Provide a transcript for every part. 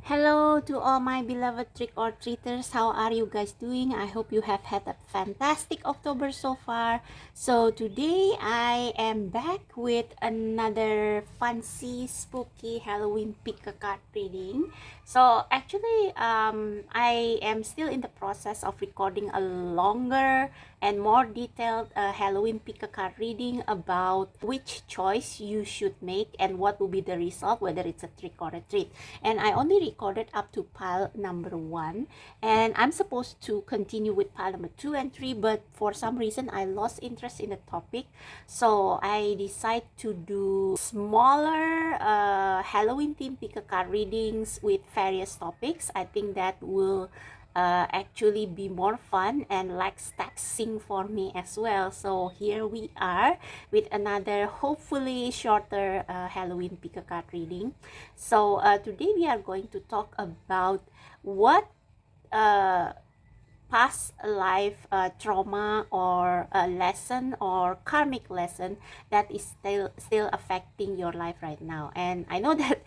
Hello to all my beloved trick or treaters. How are you guys doing? I hope you have had a fantastic October so far. So today I am back with another fancy spooky Halloween pick a card reading. So actually I am still in the process of recording a longer and more detailed Halloween pick a card reading about which choice you should make and what will be the result, whether it's a trick or a treat. And I only recorded up to pile number 1, and I'm supposed to continue with pile number 2 and 3, but for some reason I lost interest in the topic, so I decided to do smaller Halloween themed pick a card readings with various topics. I think that will actually be more fun and less taxing for me as well. So here we are with another hopefully shorter Halloween pick a card reading. So today we are going to talk about what uh, past life trauma or a lesson or karmic lesson that is still affecting your life right now. And I know that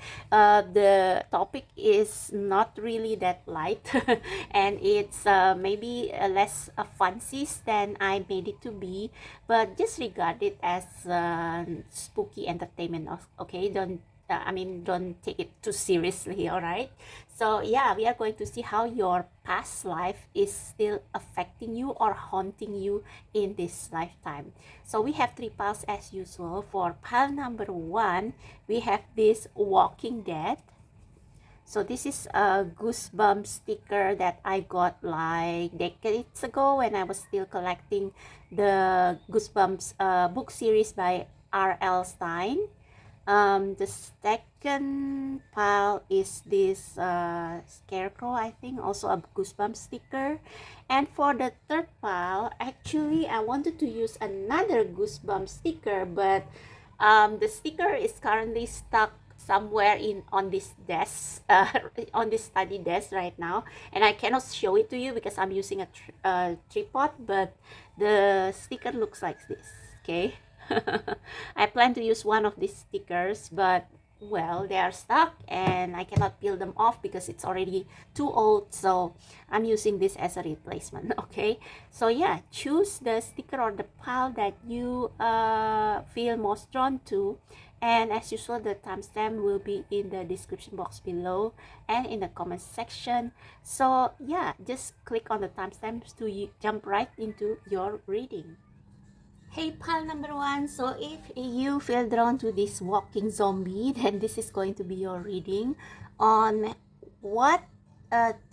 the topic is not really that light and it's maybe less fancy than I made it to be, but just regard it as spooky entertainment. Okay, don't take it too seriously, all right? So yeah, we are going to see how your past life is still affecting you or haunting you in this lifetime. So we have 3 piles as usual. For pile number 1, we have this Walking Dead. So this is a Goosebumps sticker that I got like decades ago when I was still collecting the Goosebumps book series by R.L. Stein. The second pile is this scarecrow, I think, also a goosebump sticker. And for the third pile, actually I wanted to use another goosebump sticker, but the sticker is currently stuck somewhere in on this desk, on this study desk right now, and I cannot show it to you because I'm using a tripod, but the sticker looks like this. Okay. I plan to use one of these stickers, but well, they are stuck and I cannot peel them off because it's already too old, so I'm using this as a replacement. Okay, so yeah, choose the sticker or the pile that you feel most drawn to, and as usual the timestamp will be in the description box below and in the comment section. So yeah, just click on the timestamps to jump right into your reading. Hey pal number 1, so if you feel drawn to this walking zombie, then this is going to be your reading on what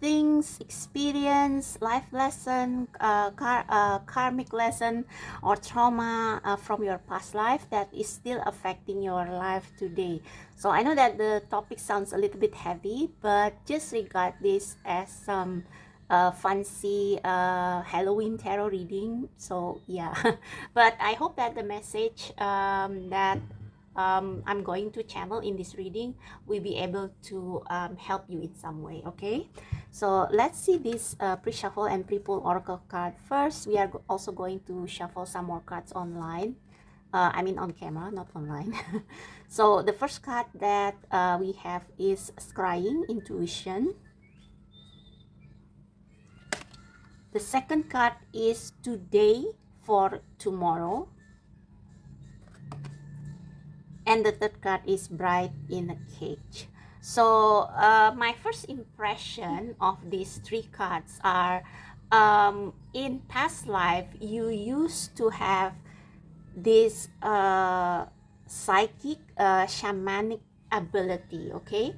things, experience, life lesson, karmic lesson or trauma from your past life that is still affecting your life today. So I know that the topic sounds a little bit heavy, but just regard this as some fancy Halloween tarot reading. So yeah, but I hope that the message that I'm going to channel in this reading will be able to help you in some way. Okay, so let's see this pre-shuffle and pre-pull oracle card first. We are also going to shuffle some more cards online. I mean on camera, not online. So the first card that we have is Scrying Intuition. The second card is Today for Tomorrow. And the third card is Bride in a Cage. So my first impression of these 3 cards are in past life you used to have this psychic shamanic ability, okay,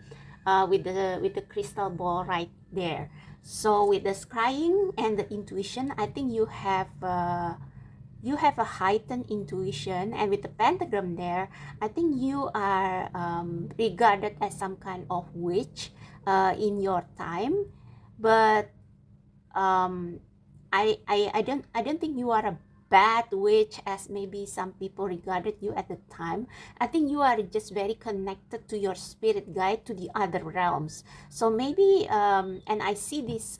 with the crystal ball right there. So with the scrying and the intuition, I think you have a heightened intuition, and with the pentagram there, I think you are regarded as some kind of witch in your time, but I don't think you are a bad witch as maybe some people regarded you at the time. I think you are just very connected to your spirit guide, to the other realms. So maybe and I see this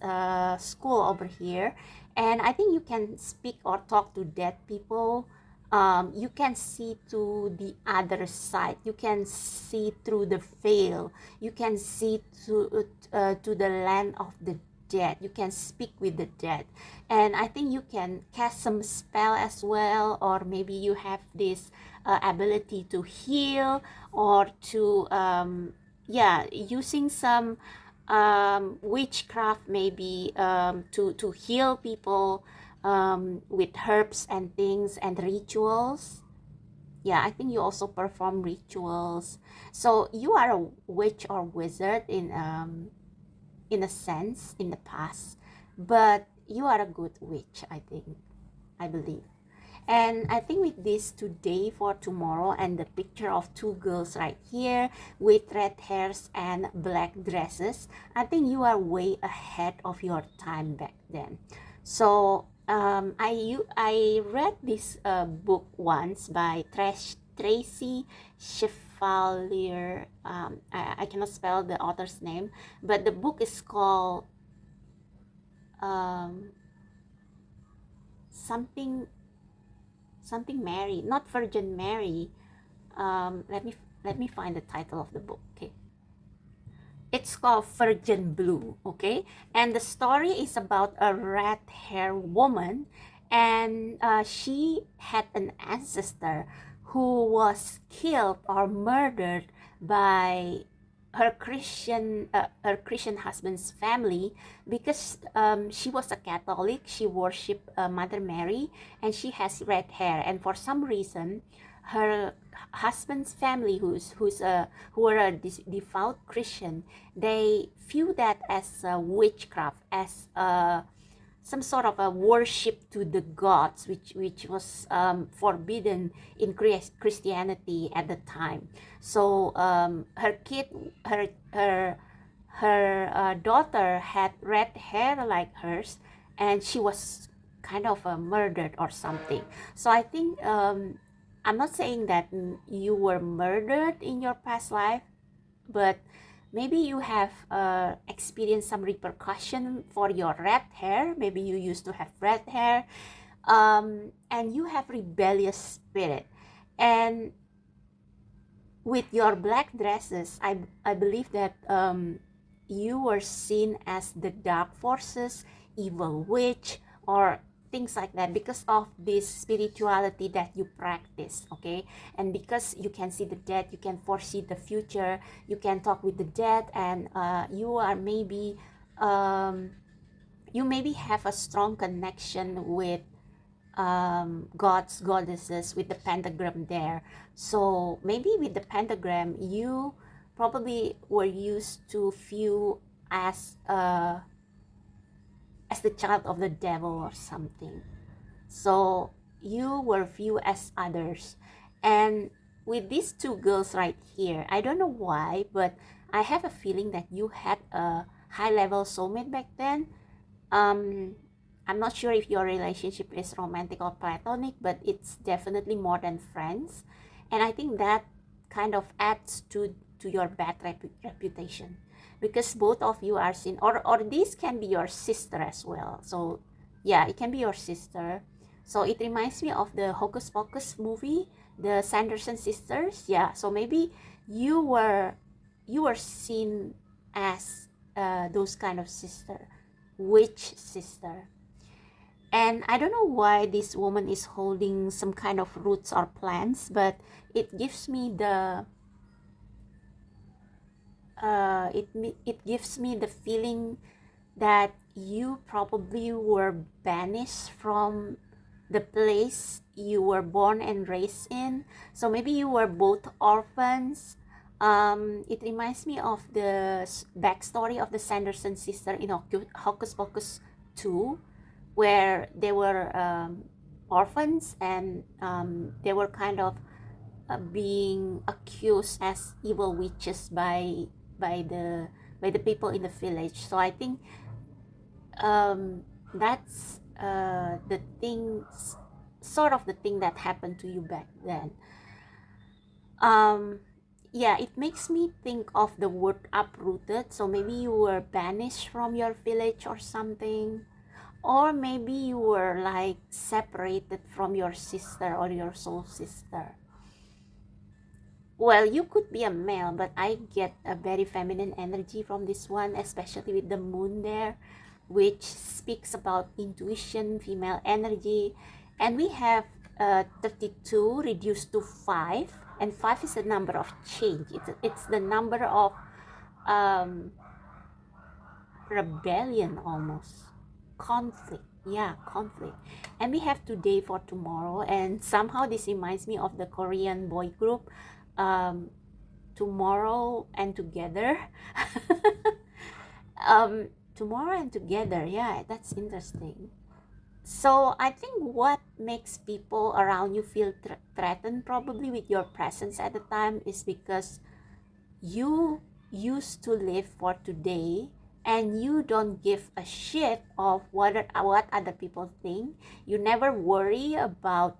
school over here, and I think you can speak or talk to dead people You can see to the other side. You can see through the veil. You can see to the land of the dead. You can speak with the dead, and I think you can cast some spell as well, or maybe you have this ability to heal, or to yeah, using some witchcraft maybe, to heal people, with herbs and things and rituals. Yeah, I think you also perform rituals. So you are a witch or wizard in a sense in the past, but you are a good witch, I think, I believe. And I think with this today for tomorrow, and the picture of two girls right here with red hairs and black dresses, I think you are way ahead of your time back then. So I read this book once by Tracy Chevalier. I cannot spell the author's name, but the book is called um, something Mary, not Virgin Mary. Let me find the title of the book. Okay, it's called Virgin Blue. Okay, and the story is about a red hair woman, and she had an ancestor who was killed or murdered by her Christian husband's family, because she was a Catholic. She worshipped Mother Mary, and she has red hair. And for some reason, her husband's family, who are a devout Christian, they view that as witchcraft, as some sort of a worship to the gods, which was forbidden in Christianity at the time. So her daughter had red hair like hers, and she was kind of murdered or something. So I think, I'm not saying that you were murdered in your past life, but maybe you have experienced some repercussion for your red hair. Maybe you used to have red hair, and you have rebellious spirit. And with your black dresses, I believe that you were seen as the dark forces, evil witch, or things like that, because of this spirituality that you practice. Okay, and because you can see the dead, you can foresee the future, you can talk with the dead, and you are maybe, you maybe have a strong connection with gods, goddesses, with the pentagram there. So maybe with the pentagram, you probably were used to view as the child of the devil or something. So you were viewed as others. And with these two girls right here, I don't know why, but I have a feeling that you had a high level soulmate back then. I'm not sure if your relationship is romantic or platonic, but it's definitely more than friends. And I think that kind of adds to your bad reputation, because both of you are seen, or this can be your sister as well. So yeah, it can be your sister. So it reminds me of the Hocus Pocus movie, the Sanderson sisters. Yeah, so maybe you were seen as those kind of sister, witch sister. And I don't know why this woman is holding some kind of roots or plants, but it gives me the it gives me the feeling that you probably were banished from the place you were born and raised in. So maybe you were both orphans. It reminds me of the backstory of the Sanderson sister in Hocus Pocus 2, where they were orphans, and they were kind of being accused as evil witches by the people in the village. So I think that's the things, sort of the thing that happened to you back then. Yeah, it makes me think of the word uprooted. So maybe you were banished from your village or something. Or maybe you were like separated from your sister or your soul sister. Well, you could be a male, but I get a very feminine energy from this one, especially with the moon there, which speaks about intuition, female energy. And we have 32 reduced to 5, and 5 is a number of change. It's the number of um, rebellion, almost conflict. Yeah, conflict. And we have today for tomorrow, and somehow this reminds me of the Korean boy group, um, tomorrow and together. Tomorrow and together, yeah, that's interesting. So I think what makes people around you feel threatened probably with your presence at the time is because you used to live for today, and you don't give a shit of what other people think. You never worry about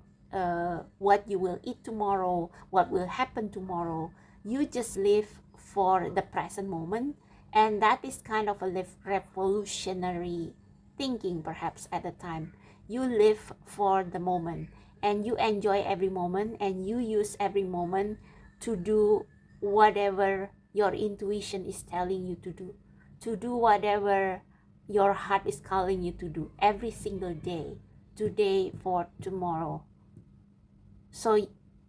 what you will eat tomorrow, what will happen tomorrow. You just live for the present moment, and that is kind of a revolutionary thinking perhaps at the time. You live for the moment, and you enjoy every moment, and you use every moment to do whatever your intuition is telling you to do whatever your heart is calling you to do every single day, today for tomorrow. So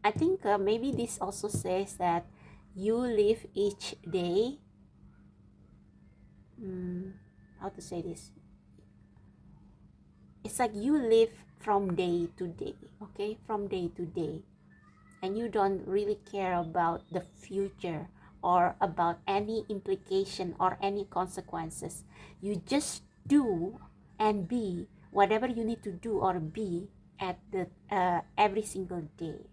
I think maybe this also says that you live each day, how to say this, it's like you live from day to day, okay, from day to day, and you don't really care about the future or about any implication or any consequences. You just do and be whatever you need to do or be at the every single day.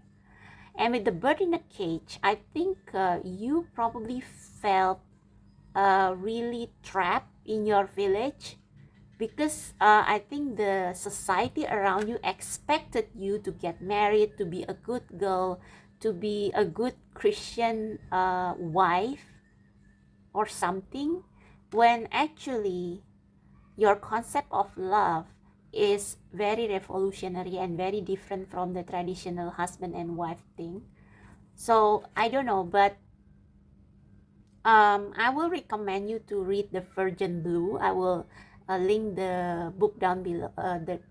And with the bird in a cage, I think you probably felt really trapped in your village, because I think the society around you expected you to get married, to be a good girl, to be a good Christian wife or something, when actually your concept of love is very revolutionary and very different from the traditional husband and wife thing. So I don't know, but I will recommend you to read The Virgin Blue. I will link the book down below,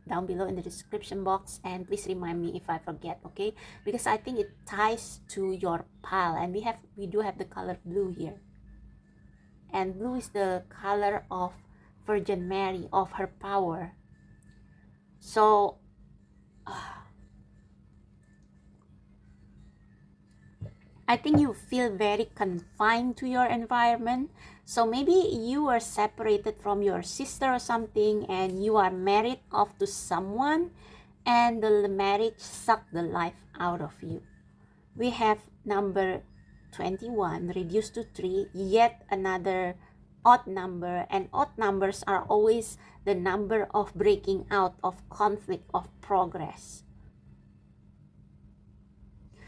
down below in the description box, and please remind me if I forget, okay? Because I think it ties to your pile, and we do have the color blue here, and blue is the color of Virgin Mary, of her power. So I think you feel very confined to your environment. So maybe you are separated from your sister or something, and you are married off to someone, and the marriage sucked the life out of you. We have number 21 reduced to 3, yet another odd number, and odd numbers are always the number of breaking out, of conflict, of progress.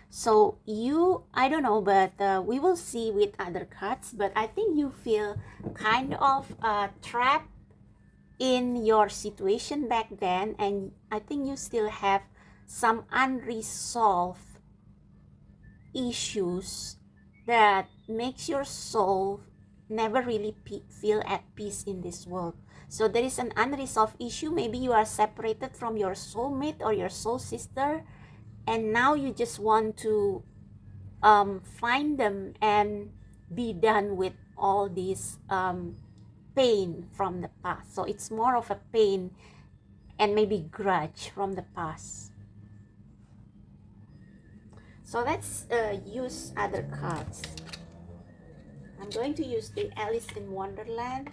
So you, I don't know, but we will see with other cards, but I think you feel kind of trapped in your situation back then, and I think you still have some unresolved issues that makes your soul never really feel at peace in this world. So there is an unresolved issue. Maybe you are separated from your soulmate or your soul sister, and now you just want to find them and be done with all this pain from the past. So it's more of a pain and maybe grudge from the past. So let's use other cards. I'm going to use the Alice in Wonderland.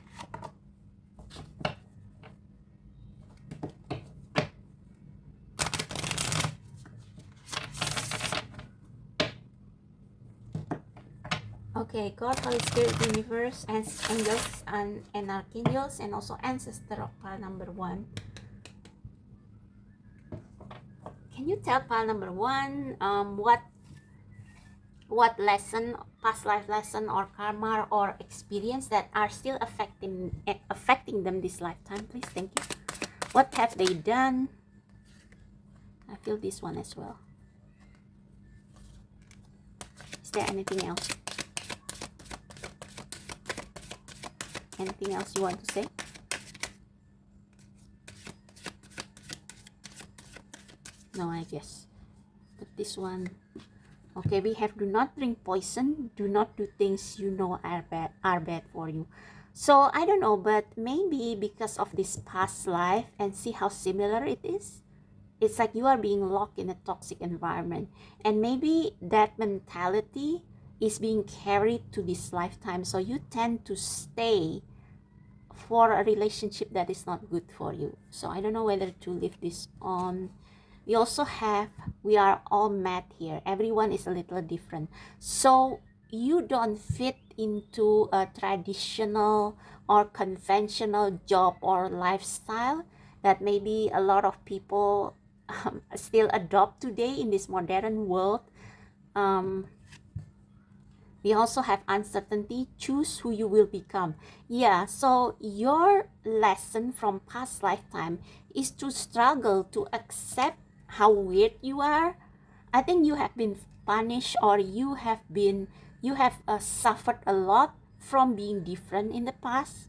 Okay, God, Holy Spirit, Universe, and angels and archangels, and also ancestor of pile number 1. Can you tell pile number 1 what lesson, past life lesson or karma or experience that are still affecting them this lifetime, please? Thank you. What have they done? I feel this one as well. Is there anything else? Anything else you want to say? No, I guess. But this one, okay, we have do not drink poison, do not do things you know are bad for you. So I don't know, but maybe because of this past life and see how similar it is. It's like you are being locked in a toxic environment, and maybe that mentality is being carried to this lifetime, so you tend to stay for a relationship that is not good for you. So I don't know whether to leave this on. We also have, we are all mad here, everyone is a little different, so you don't fit into a traditional or conventional job or lifestyle that maybe a lot of people still adopt today in this modern world. We also have uncertainty. Choose who you will become. Yeah, so your lesson from past lifetime is to struggle to accept how weird you are. I think you have been punished, or you have suffered a lot from being different in the past,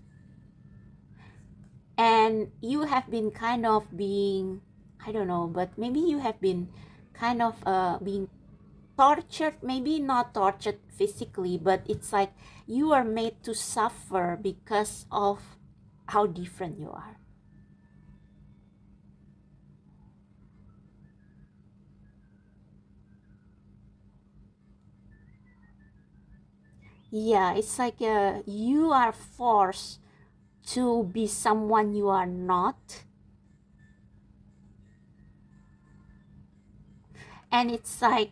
and you have been kind of being, I don't know, but maybe you have been kind of being tortured, maybe not tortured physically, but it's like you are made to suffer because of how different you are. Yeah, it's like you are forced to be someone you are not, and it's like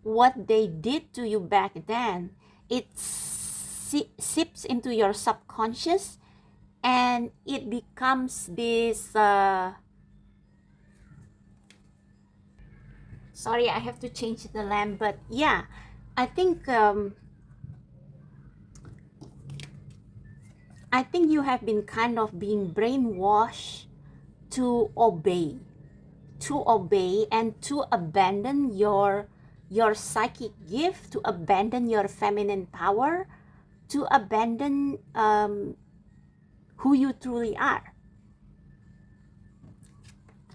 what they did to you back then, it seeps into your subconscious, and it becomes this sorry, I have to change the lamp, but yeah, I think you have been kind of being brainwashed to obey, and to abandon your psychic gift, to abandon your feminine power, to abandon who you truly are.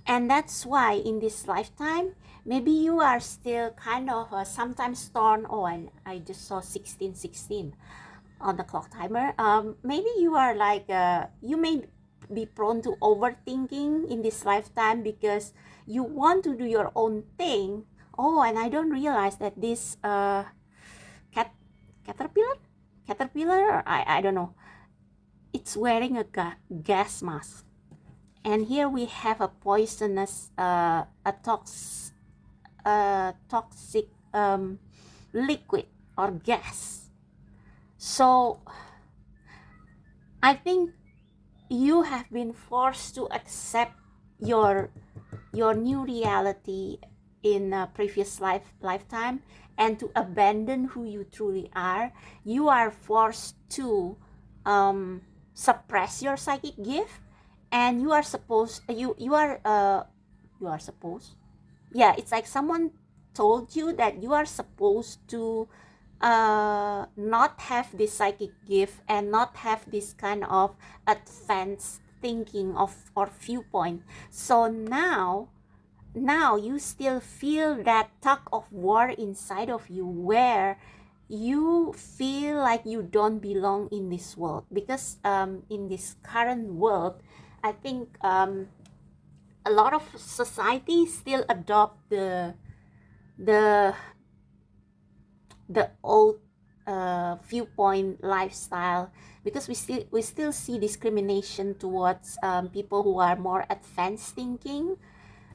And that's why in this lifetime, maybe you are still kind of sometimes torn on. I just saw 1616 on the clock timer. Maybe you are like, you may be prone to overthinking in this lifetime because you want to do your own thing. Oh, and I don't realize that this caterpillar, or I don't know, it's wearing a gas mask. And here we have a poisonous, toxic liquid or gas. So I think you have been forced to accept your new reality in a previous lifetime, and to abandon who you truly are. You are forced to suppress your psychic gift, and you are supposed yeah, it's like someone told you that you are supposed to not have this psychic gift and not have this kind of advanced thinking of or viewpoint. So now you still feel that tug of war inside of you, where you feel like you don't belong in this world, because in this current world, I think a lot of society still adopt the old viewpoint lifestyle, because we still see discrimination towards people who are more advanced thinking,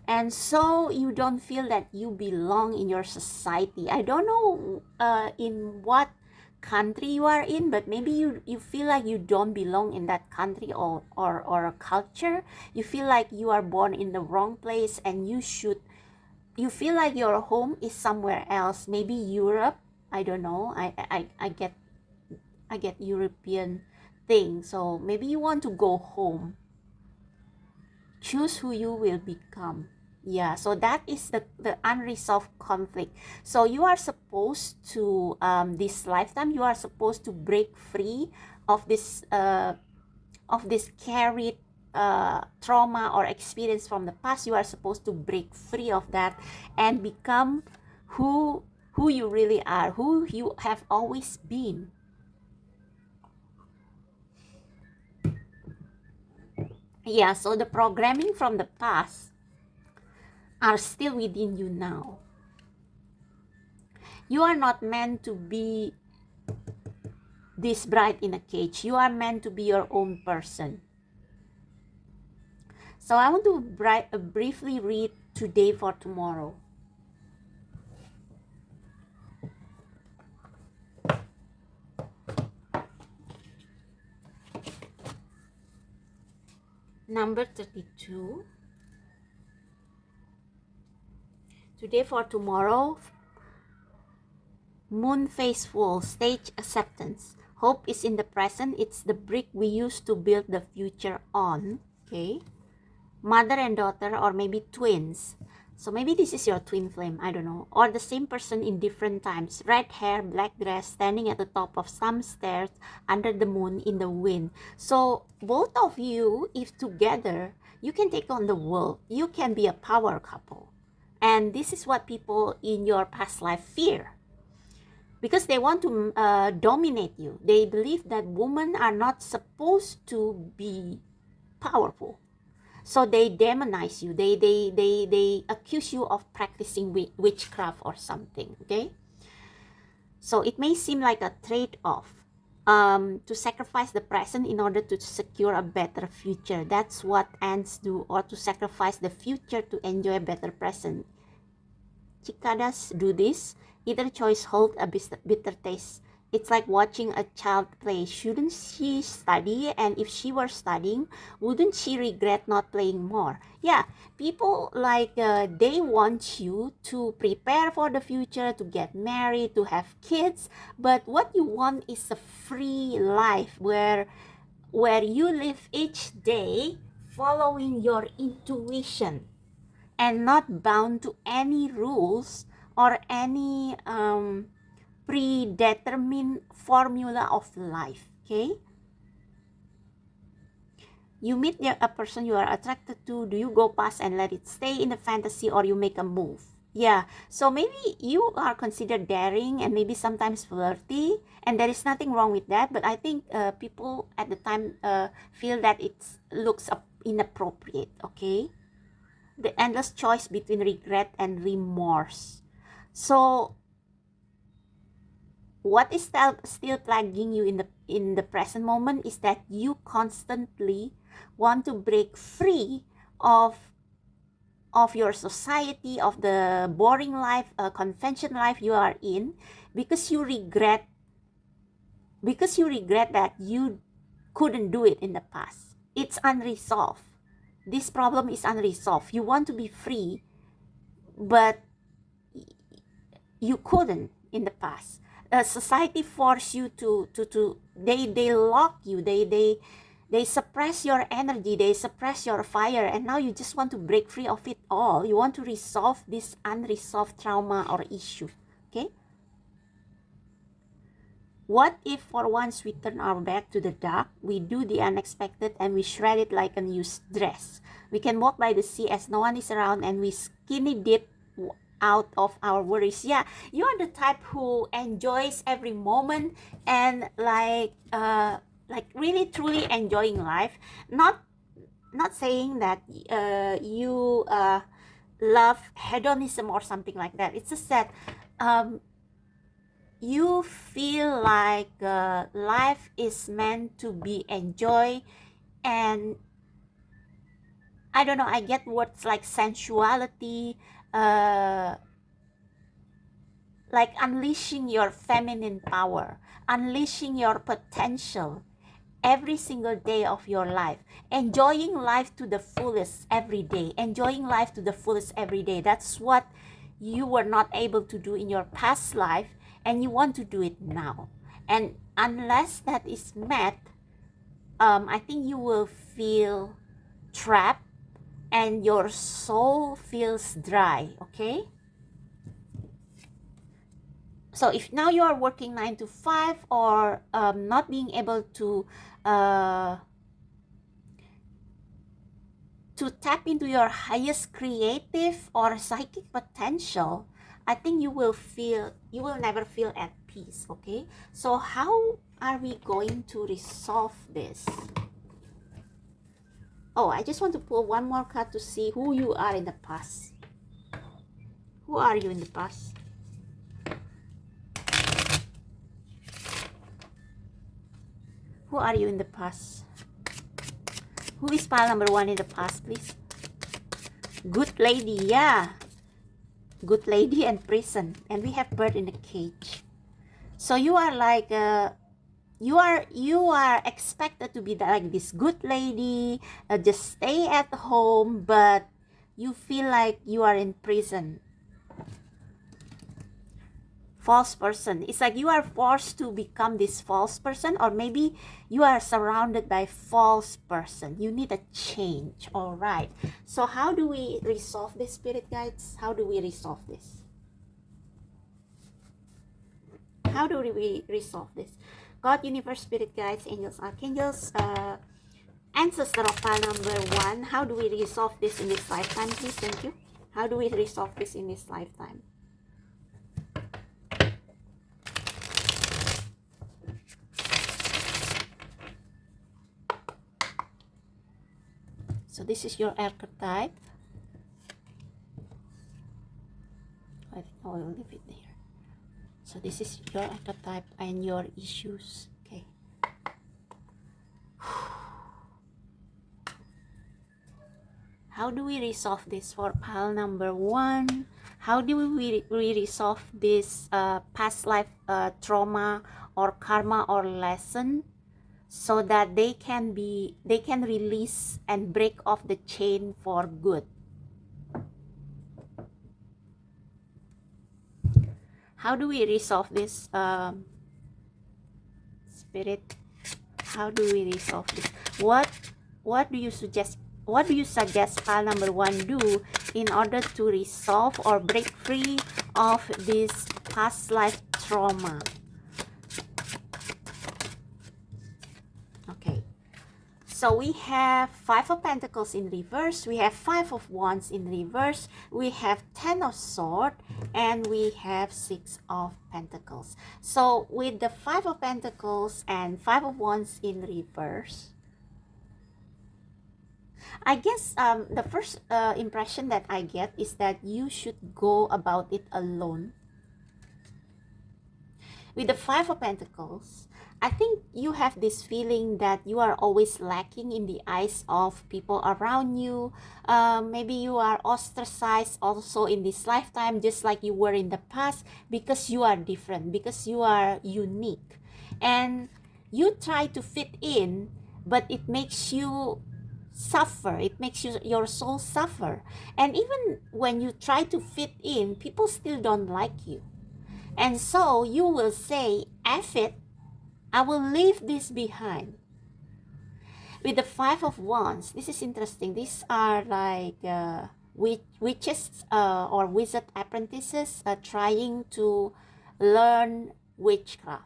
and so you don't feel that you belong in your society. I don't know in what country you are in, but maybe you feel like you don't belong in that country or a culture. You feel like you are born in the wrong place, and you feel like your home is somewhere else, maybe Europe. I don't know. I get European thing, so maybe you want to go home. choose who you will become. Yeah, so that is the unresolved conflict. So you are supposed to, this lifetime, you are supposed to break free of this carried trauma or experience from the past. You are supposed to break free of that and become who you really are, who you have always been. Yeah, so the programming from the past are still within you now. You are not meant to be this bride in a cage. You are meant to be your own person. So I want to briefly read Today for Tomorrow. Number 32. Today for Tomorrow. Moon phase full, stage acceptance. Hope is in the present. It's the brick we use to build the future on. Okay. Mother and daughter, or maybe twins. So maybe this is your twin flame, I don't know. Or the same person in different times. Red hair, black dress, standing at the top of some stairs under the moon in the wind. So both of you, if together, you can take on the world. You can be a power couple. And this is what people in your past life fear. Because they want to dominate you. They believe that women are not supposed to be powerful. So they demonize you. They accuse you of practicing witchcraft or something. Okay. So it may seem like a trade-off to sacrifice the present in order to secure a better future. That's what ants do, or to sacrifice the future to enjoy a better present. Cicadas do this. Either choice holds a bitter taste. It's like watching a child play. Shouldn't she study? And if she were studying, wouldn't she regret not playing more? Yeah, people like they want you to prepare for the future, to get married, to have kids. But what you want is a free life where you live each day following your intuition and not bound to any rules or any predetermined formula of life. Okay, you meet a person you are attracted to. Do you go past and let it stay in the fantasy, or you make a move? Yeah, so maybe you are considered daring and maybe sometimes flirty, and there is nothing wrong with that. But I think people at the time feel that it looks inappropriate. Okay, the endless choice between regret and remorse. So what is still plaguing you in the present moment is that you constantly want to break free of your society, of the boring life, convention life you are in, because you regret that you couldn't do it in the past. It's unresolved. This problem is unresolved. You want to be free, but you couldn't in the past. Society force you to they lock you, they suppress your energy, they suppress your fire, and now you just want to break free of it all. You want to resolve this unresolved trauma or issue. Okay, what if for once we turn our back to the dark, we do the unexpected, and we shred it like a used dress? We can walk by the sea as no one is around, and we skinny dip out of our worries. Yeah, you are the type who enjoys every moment and like really truly enjoying life. Not saying that you love hedonism or something like that. It's just that you feel like life is meant to be enjoyed, and I don't know, I get words like sensuality, like unleashing your feminine power, unleashing your potential every single day of your life, enjoying life to the fullest every day, enjoying life to the fullest every day. That's what you were not able to do in your past life, and you want to do it now. And unless that is met, I think you will feel trapped, and your soul feels dry, okay? So if now you are working 9 to 5 or not being able to tap into your highest creative or psychic potential, I think you will never feel at peace, okay? So how are we going to resolve this? Oh, I just want to pull one more card to see who you are in the past. Who are you in the past? Who are you in the past? Who is pile number 1 in the past, please? Good lady, yeah. Good lady and prison. And we have bird in the cage. So you are like you are expected to be like this good lady, just stay at home, but you feel like you are in prison. False person. It's like you are forced to become this false person, or maybe you are surrounded by false person. You need a change. All right. So how do we resolve this, spirit guides? How do we resolve this? How do we resolve this? God, universe, spirit guides, angels, archangels, ancestor of pile number 1. How do we resolve this in this lifetime, please? Thank you. How do we resolve this in this lifetime? So this is your archetype. I think I will leave it there. So this is your archetype and your issues. Okay. How do we resolve this for pile number 1? How do we resolve this past life trauma or karma or lesson, so that they can release and break off the chain for good? How do we resolve this, spirit? How do we resolve this? What do you suggest? What do you suggest pile number 1 do in order to resolve or break free of this past life trauma? Okay. So we have 5 of Pentacles in reverse, we have 5 of Wands in reverse, we have 10 of Swords, and we have 6 of Pentacles. So with the 5 of Pentacles and 5 of Wands in reverse, I guess the first impression that I get is that you should go about it alone. With the 5 of Pentacles, I think you have this feeling that you are always lacking in the eyes of people around you. Maybe you are ostracized also in this lifetime, just like you were in the past, because you are different, because you are unique. And you try to fit in, but it makes you suffer. It makes your soul suffer. And even when you try to fit in, people still don't like you. And so you will say, F it, I will leave this behind. With the 5 of Wands, this is interesting. These are like witches or wizard apprentices trying to learn witchcraft.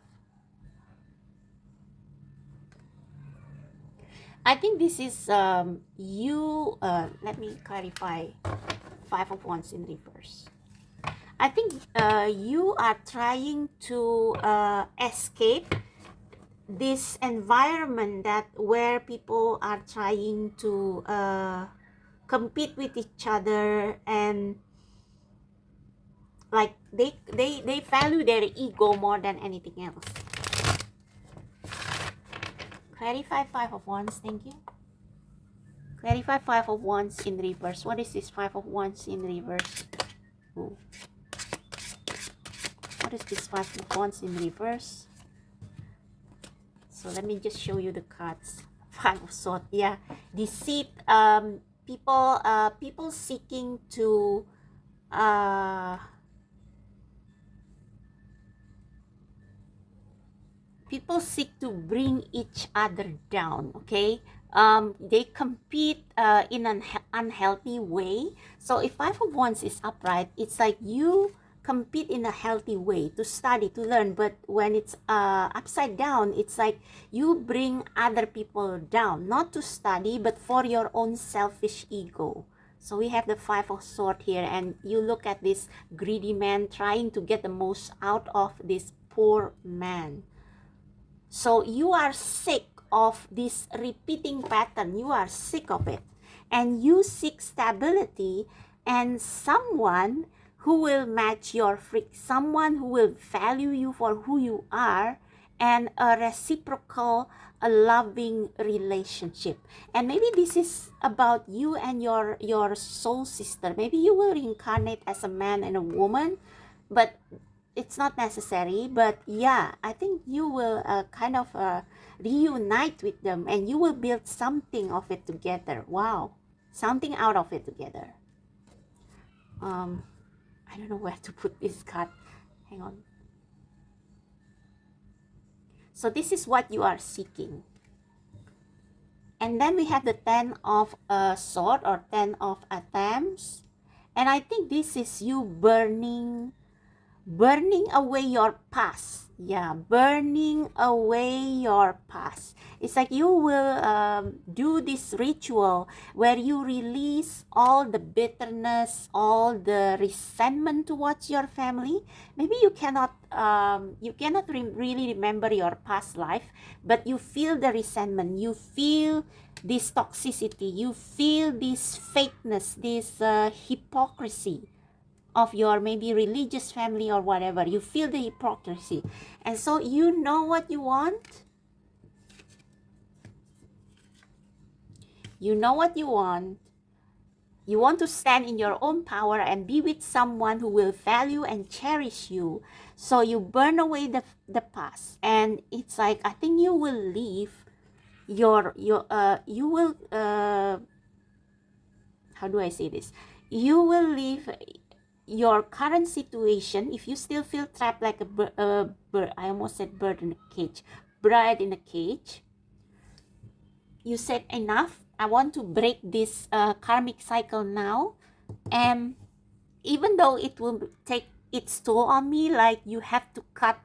I think this is you. Let me clarify. 5 of Wands in reverse. I think you are trying to escape this environment where people are trying to compete with each other, and like they value their ego more than anything else. Clarify 5 of Wands, thank you. Clarify 5 of Wands in reverse. What is this 5 of Wands in reverse? Ooh. What is this 5 of Wands in reverse? So let me just show you the cards. 5 of Swords, yeah. Deceit, people seeking to people seek to bring each other down, okay? They compete in an unhealthy way. So if Five of Wands is upright, it's like you compete in a healthy way to study, to learn. But when it's upside down, it's like you bring other people down, not to study, but for your own selfish ego. So we have the Five of Swords here, and you look at this greedy man trying to get the most out of this poor man. So you are sick of this repeating pattern. You are sick of it. And you seek stability and someone who will match your freak, someone who will value you for who you are, and a reciprocal, a loving relationship. And maybe this is about you and your soul sister. Maybe you will reincarnate as a man and a woman, but it's not necessary. But yeah, I think you will kind of reunite with them, and you will build something of it together. Wow, something out of it together. I don't know where to put this card. Hang on. So this is what you are seeking. And then we have the Ten of Sword, or Ten of Attempts. And I think this is you burning away your past. Yeah, burning away your past. It's like you will do this ritual where you release all the bitterness, all the resentment towards your family. Maybe you cannot really remember your past life, but you feel the resentment, you feel this toxicity, you feel this fakeness, this hypocrisy of your maybe religious family or whatever. You feel the hypocrisy, and so you know what you want. You know what you want. You want to stand in your own power and be with someone who will value and cherish you. So you burn away the past, and it's like, I think you will leave you will how do I say this? You will leave your current situation. If you still feel trapped like I almost said bird in a cage, bride in a cage, you said enough. I want to break this karmic cycle now. And even though it will take its toll on me, like you have to cut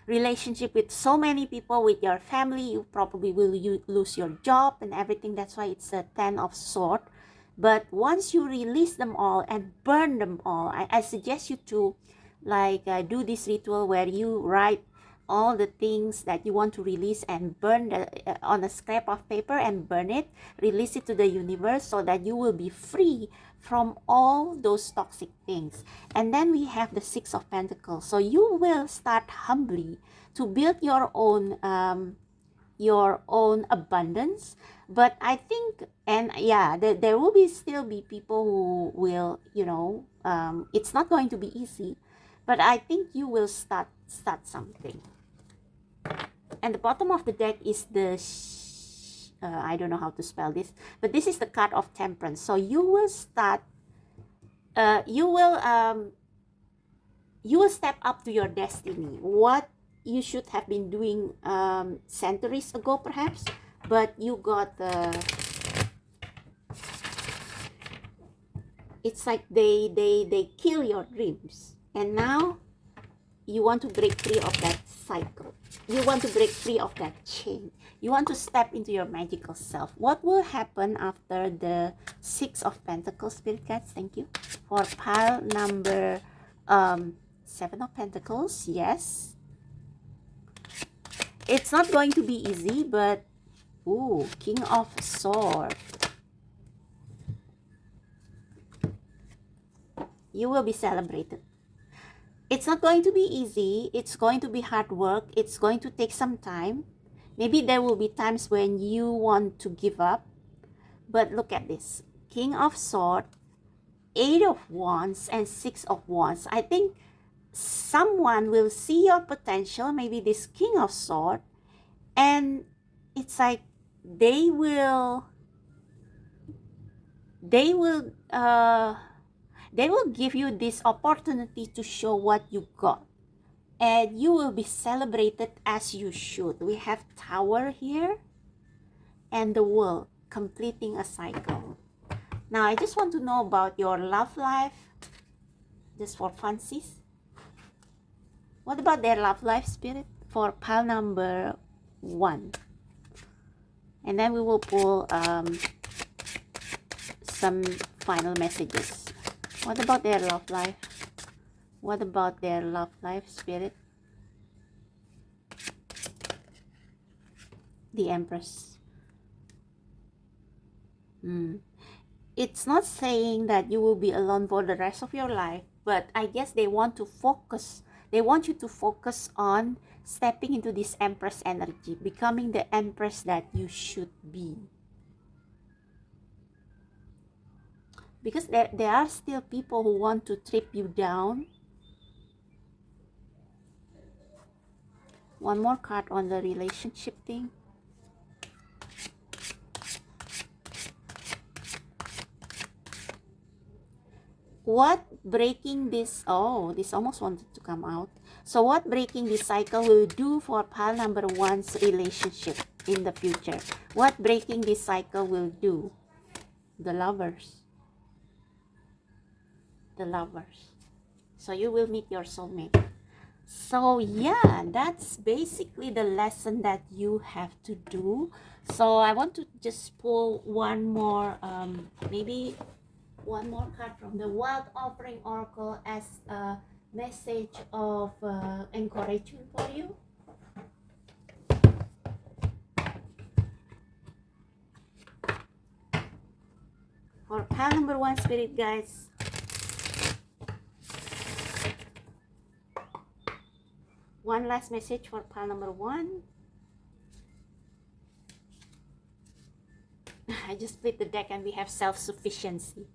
relationship with so many people, with your family, you probably will lose your job and everything. That's why it's a Ten of Swords. But once you release them all and burn them all, I suggest you to like do this ritual where you write all the things that you want to release and burn on a scrap of paper, and burn it, release it to the universe, so that you will be free from all those toxic things. And then we have the Six of Pentacles. So you will start humbly to build your own abundance. But I think, and yeah, there will still be people who will, it's not going to be easy, but I think you will start something. And the bottom of the deck is the I don't know how to spell this, but this is the card of Temperance. So you will start you will step up to your destiny, what you should have been doing centuries ago perhaps, but you got it's like they kill your dreams, and now you want to break free of that cycle. You want to break free of that chain. You want to step into your magical self. What will happen after the Six of Pentacles, Spirit Guides? Thank you. For pile number Seven of Pentacles. Yes. It's not going to be easy, but ooh, King of Swords. You will be celebrated. It's not going to be easy. It's going to be hard work. It's going to take some time. Maybe there will be times when you want to give up. But look at this. King of Swords, Eight of Wands, and Six of Wands. I think someone will see your potential, maybe this King of Swords, and it's like they will give you this opportunity to show what you got, and you will be celebrated as you should. We have Tower here and the World. completing a cycle. Now, I just want to know about your love life, just for funsies. What about their love life, Spirit, for pile number 1? And then we will pull some final messages. What about their love life? What about their love life, Spirit? The Empress. It's not saying that you will be alone for the rest of your life, but I guess they want to focus. They want you to focus on stepping into this Empress energy, becoming the Empress that you should be. Because there are still people who want to trip you down. One more card on the relationship thing. What breaking this, oh, this almost wanted to come out. So what breaking this cycle will do for pile number 1's relationship in the future? What breaking this cycle will do? The Lovers. The Lovers. So you will meet your soulmate. So yeah, that's basically the lesson that you have to do. So I want to just pull one more, maybe one more card from the Wild Offering Oracle as a message of encouragement for you. For pile number 1, Spirit guides. One last message for pile number 1. I just split the deck and we have self-sufficiency.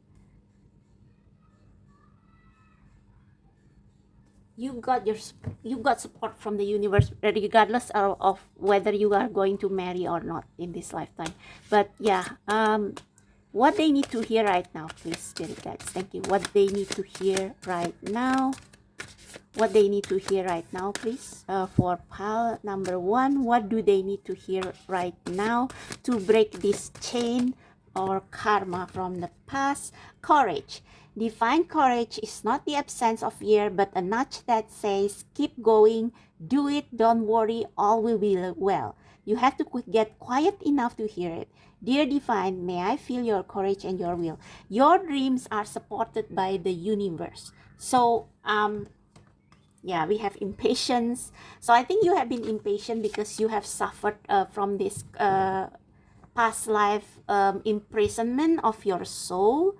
You got support from the universe, regardless of whether you are going to marry or not in this lifetime. But yeah, what they need to hear right now, please, Spirit guides, thank you. What they need to hear right now. What they need to hear right now, please. For pile number 1, what do they need to hear right now to break this chain or karma from the past? Courage. Divine courage is not the absence of fear, but a nudge that says, keep going, do it, don't worry, all will be well. You have to get quiet enough to hear it. Dear Divine, may I feel your courage and your will. Your dreams are supported by the universe. So, yeah, we have impatience. So I think you have been impatient because you have suffered from this past life imprisonment of your soul.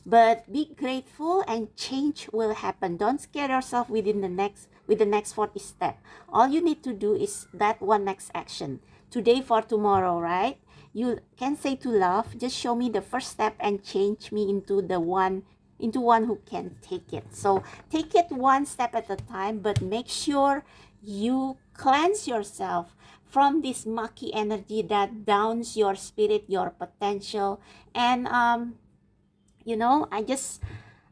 But be grateful and change will happen. Don't scare yourself with the next 40 step. All you need to do is that one next action. Today for tomorrow, right? You can say to love, just show me the first step and change me into one who can take it. So take it one step at a time, but make sure you cleanse yourself from this mucky energy that downs your spirit, your potential. And you know, I just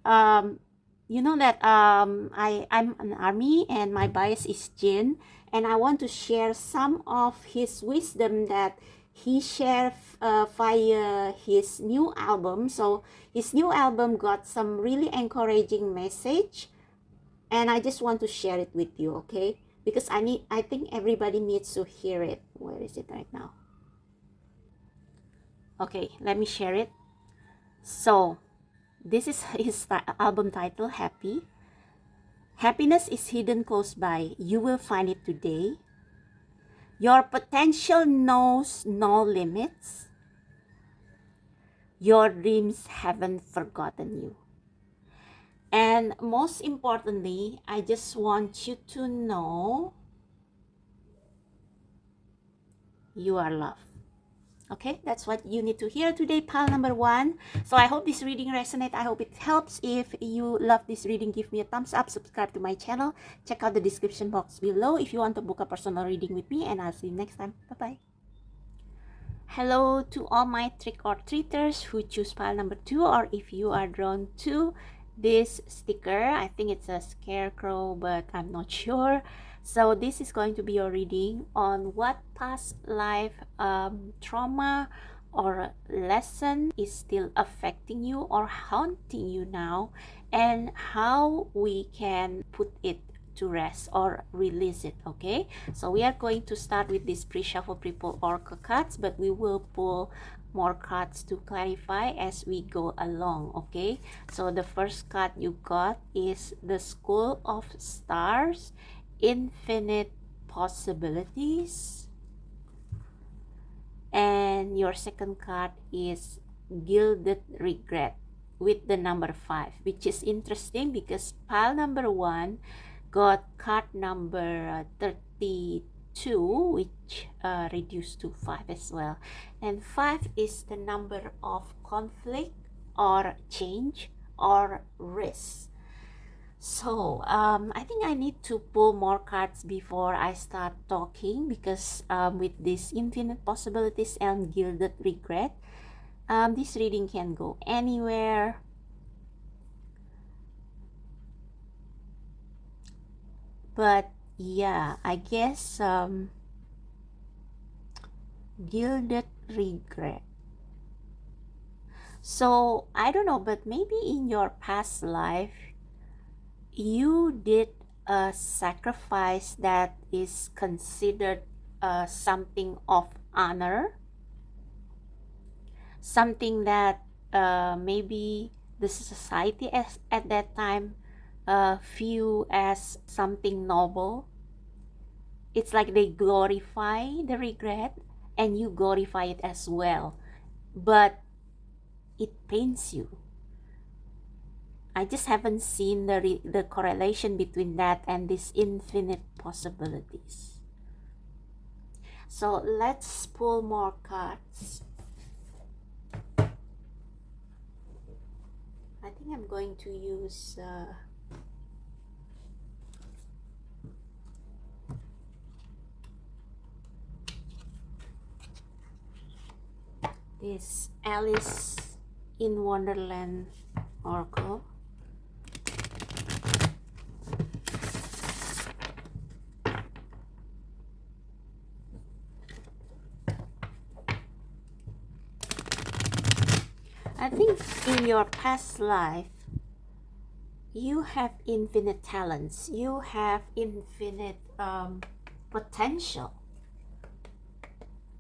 you know that I'm an army and my bias is Jin, and I want to share some of his wisdom that he shared via his new album. So his new album got some really encouraging message, and I just want to share it with you, okay? Because I think everybody needs to hear it. Where is it right now? Okay, let me share it. So this is his album title, Happy. Happiness is hidden close by. You will find it today. Your potential knows no limits. Your dreams haven't forgotten you. And most importantly, I just want you to know you are loved. Okay, that's what you need to hear today, pile number 1. So I hope this reading resonates. I hope it helps. If you love this reading, give me a thumbs up, subscribe to my channel, check out the description box below if you want to book a personal reading with me, and I'll see you next time. Bye-bye. Hello to all my trick-or-treaters who choose pile number 2, or if you are drawn to this sticker. I think it's a scarecrow, but I'm not sure. So this is going to be your reading on what past life trauma or lesson is still affecting you or haunting you now, and how we can put it to rest or release it. Okay, so we are going to start with this pre-shuffle pre-pull oracle cards, but we will pull more cards to clarify as we go along. Okay, so the first card you got is the School of Stars, Infinite Possibilities, and your second card is Gilded Regret with the number 5, which is interesting because pile number 1 got card number 32, which reduced to 5 as well, and 5 is the number of conflict or change or risk. So I think I need to pull more cards before I start talking, because with this Infinite Possibilities and Gilded Regret, this reading can go anywhere. But yeah, I guess Gilded Regret. So I don't know, but maybe in your past life you did a sacrifice that is considered something of honor, something that maybe the society at that time view as something noble. It's like they glorify the regret and you glorify it as well, but it pains you. I just haven't seen the correlation between that and these infinite possibilities. So let's pull more cards. I think I'm going to use this Alice in Wonderland oracle. I think in your past life you have infinite talents, you have infinite potential.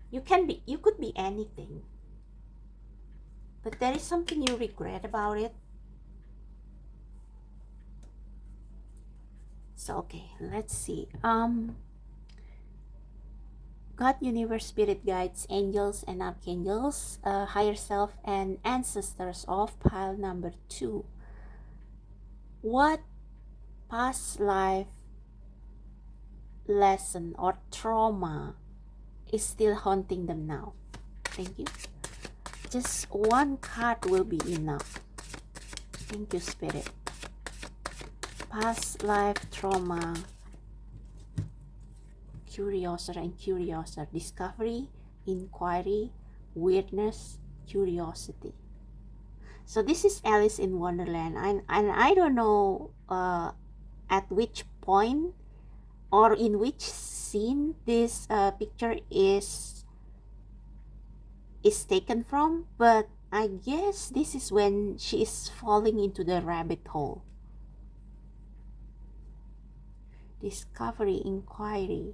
You could be anything, but there is something you regret about it. So okay, let's see. God, universe, spirit guides, angels and archangels, higher self and ancestors of pile number 2. What past life lesson or trauma is still haunting them now? Thank you. Just one card will be enough. Thank you, spirit. Past life trauma, curiosity and curiosity, discovery, inquiry, weirdness, curiosity. So this is Alice in Wonderland, and I don't know at which point or in which scene this picture is taken from, but I guess this is when she is falling into the rabbit hole. Discovery, inquiry.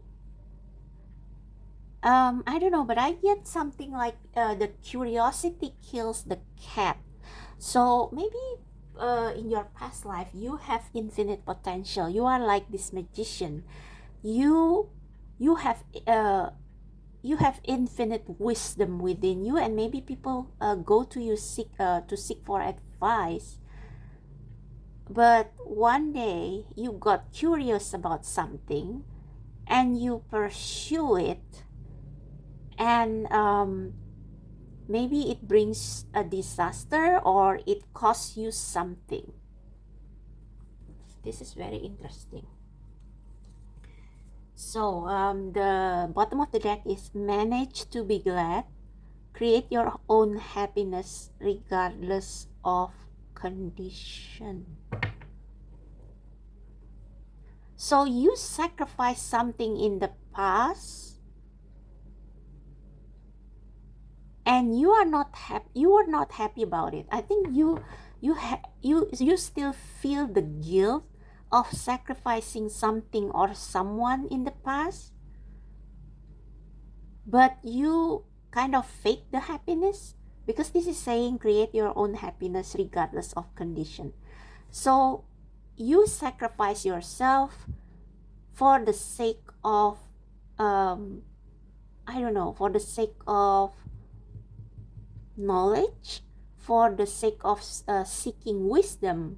I don't know, but I get something like the curiosity kills the cat. So maybe in your past life you have infinite potential. You are like this magician. You have infinite wisdom within you, and maybe people go to you to seek for advice. But one day you got curious about something and you pursue it, and maybe it brings a disaster or it costs you something. This is very interesting. So the bottom of the deck is manage to be glad, create your own happiness regardless of condition. So you sacrifice something in the past, and you are not happy. You are not happy about it. I think you still feel the guilt of sacrificing something or someone in the past, but you kind of fake the happiness, because this is saying create your own happiness regardless of condition. So you sacrifice yourself for the sake of I don't know, for the sake of knowledge, for the sake of seeking wisdom,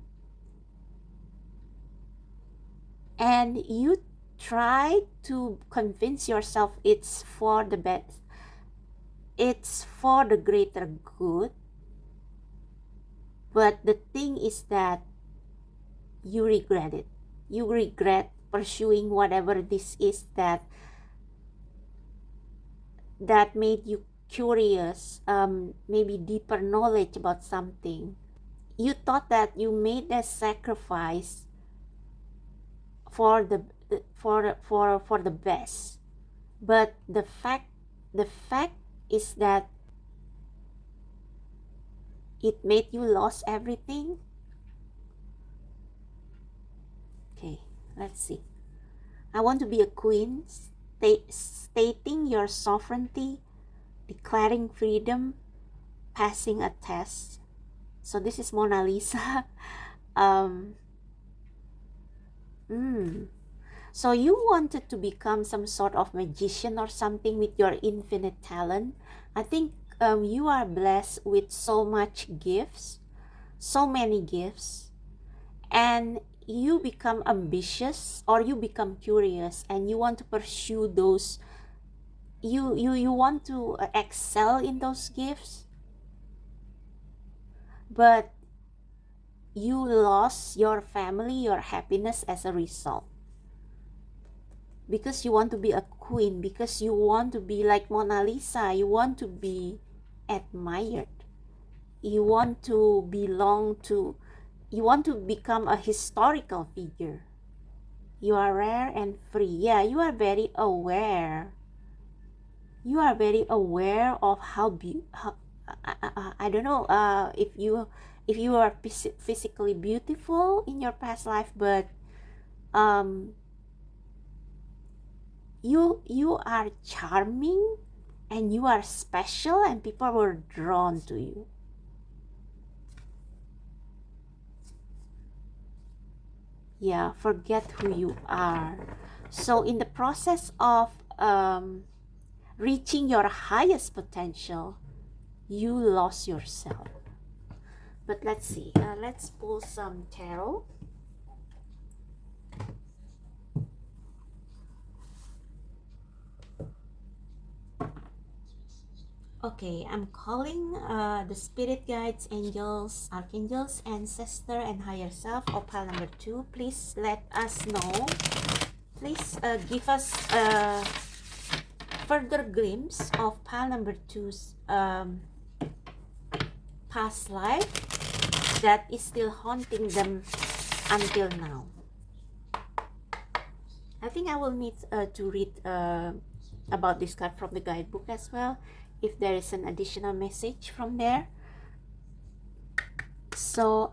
and you try to convince yourself it's for the best, it's for the greater good. But the thing is that you regret it. You regret pursuing whatever this is that made you curious, maybe deeper knowledge about something. You thought that you made a sacrifice for the best, but the fact is that it made you lose everything. Okay, let's see. I want to be a queen, stating your sovereignty, declaring freedom, passing a test. So this is Mona Lisa. So you wanted to become some sort of magician or something with your infinite talent. I think you are blessed with so much gifts, so many gifts, and you become ambitious or you become curious and you want to pursue those, you want to excel in those gifts, but you lost your family, your happiness as a result, because you want to be a queen, because you want to be like Mona Lisa, you want to be admired, you want to belong to, you want to become a historical figure. You are rare and free. Yeah, you are very aware. You are very aware of how I don't know if you are physically beautiful in your past life, but you are charming and you are special and people were drawn to you. Yeah, forget who you are. So in the process of reaching your highest potential, you lost yourself. But let's see, let's pull some tarot. Okay, I'm calling the spirit guides, angels, archangels, ancestor, and higher self of pile number 2. Please let us know. Please give us a further glimpse of pile number 2's past life that is still haunting them until now. I think I will need to read about this card from the guidebook as well, if there is an additional message from there. So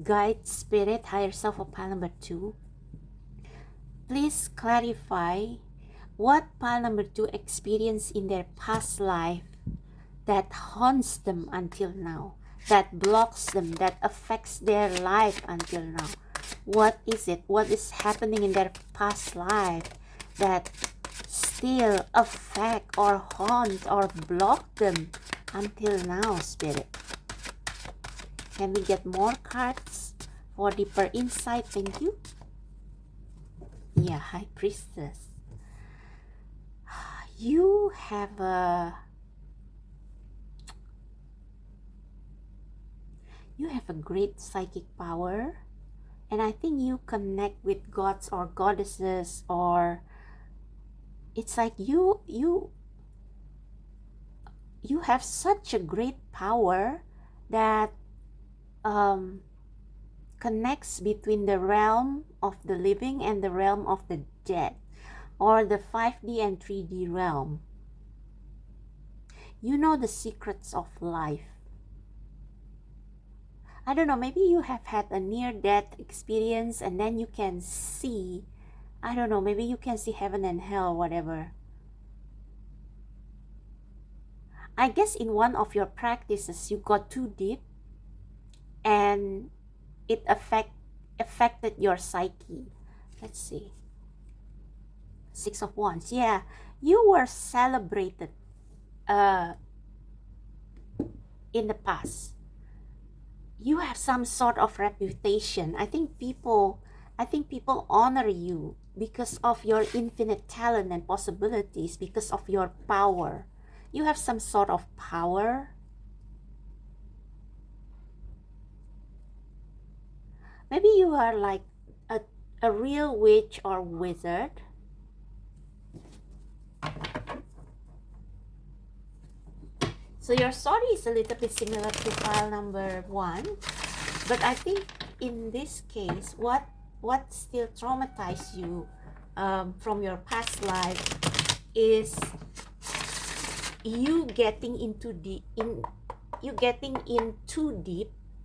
guide, spirit, higher self of pile number 2, please clarify what pile number 2 experienced in their past life that haunts them until now, that blocks them, that affects their life until now. What is it? What is happening in their past life that still affect or haunt or block them until now, spirit? Can we get more cards for deeper insight? Thank you. Yeah, High Priestess. You have a great psychic power, and I think you connect with gods or goddesses, or it's like you have such a great power that connects between the realm of the living and the realm of the dead, or the 5D and 3D realm. You know the secrets of life. I don't know, maybe you have had a near-death experience and then you can see, I don't know, maybe you can see heaven and hell, whatever. I guess in one of your practices, you got too deep and it affected your psyche. Let's see. Six of Wands. Yeah, you were celebrated in the past. You have some sort of reputation. I think people honor you because of your infinite talent and possibilities, because of your power. You have some sort of power. Maybe you are like a real witch or wizard. So your story is a little bit similar to file number 1, but I think in this case, what still traumatized you from your past life is you getting in too deep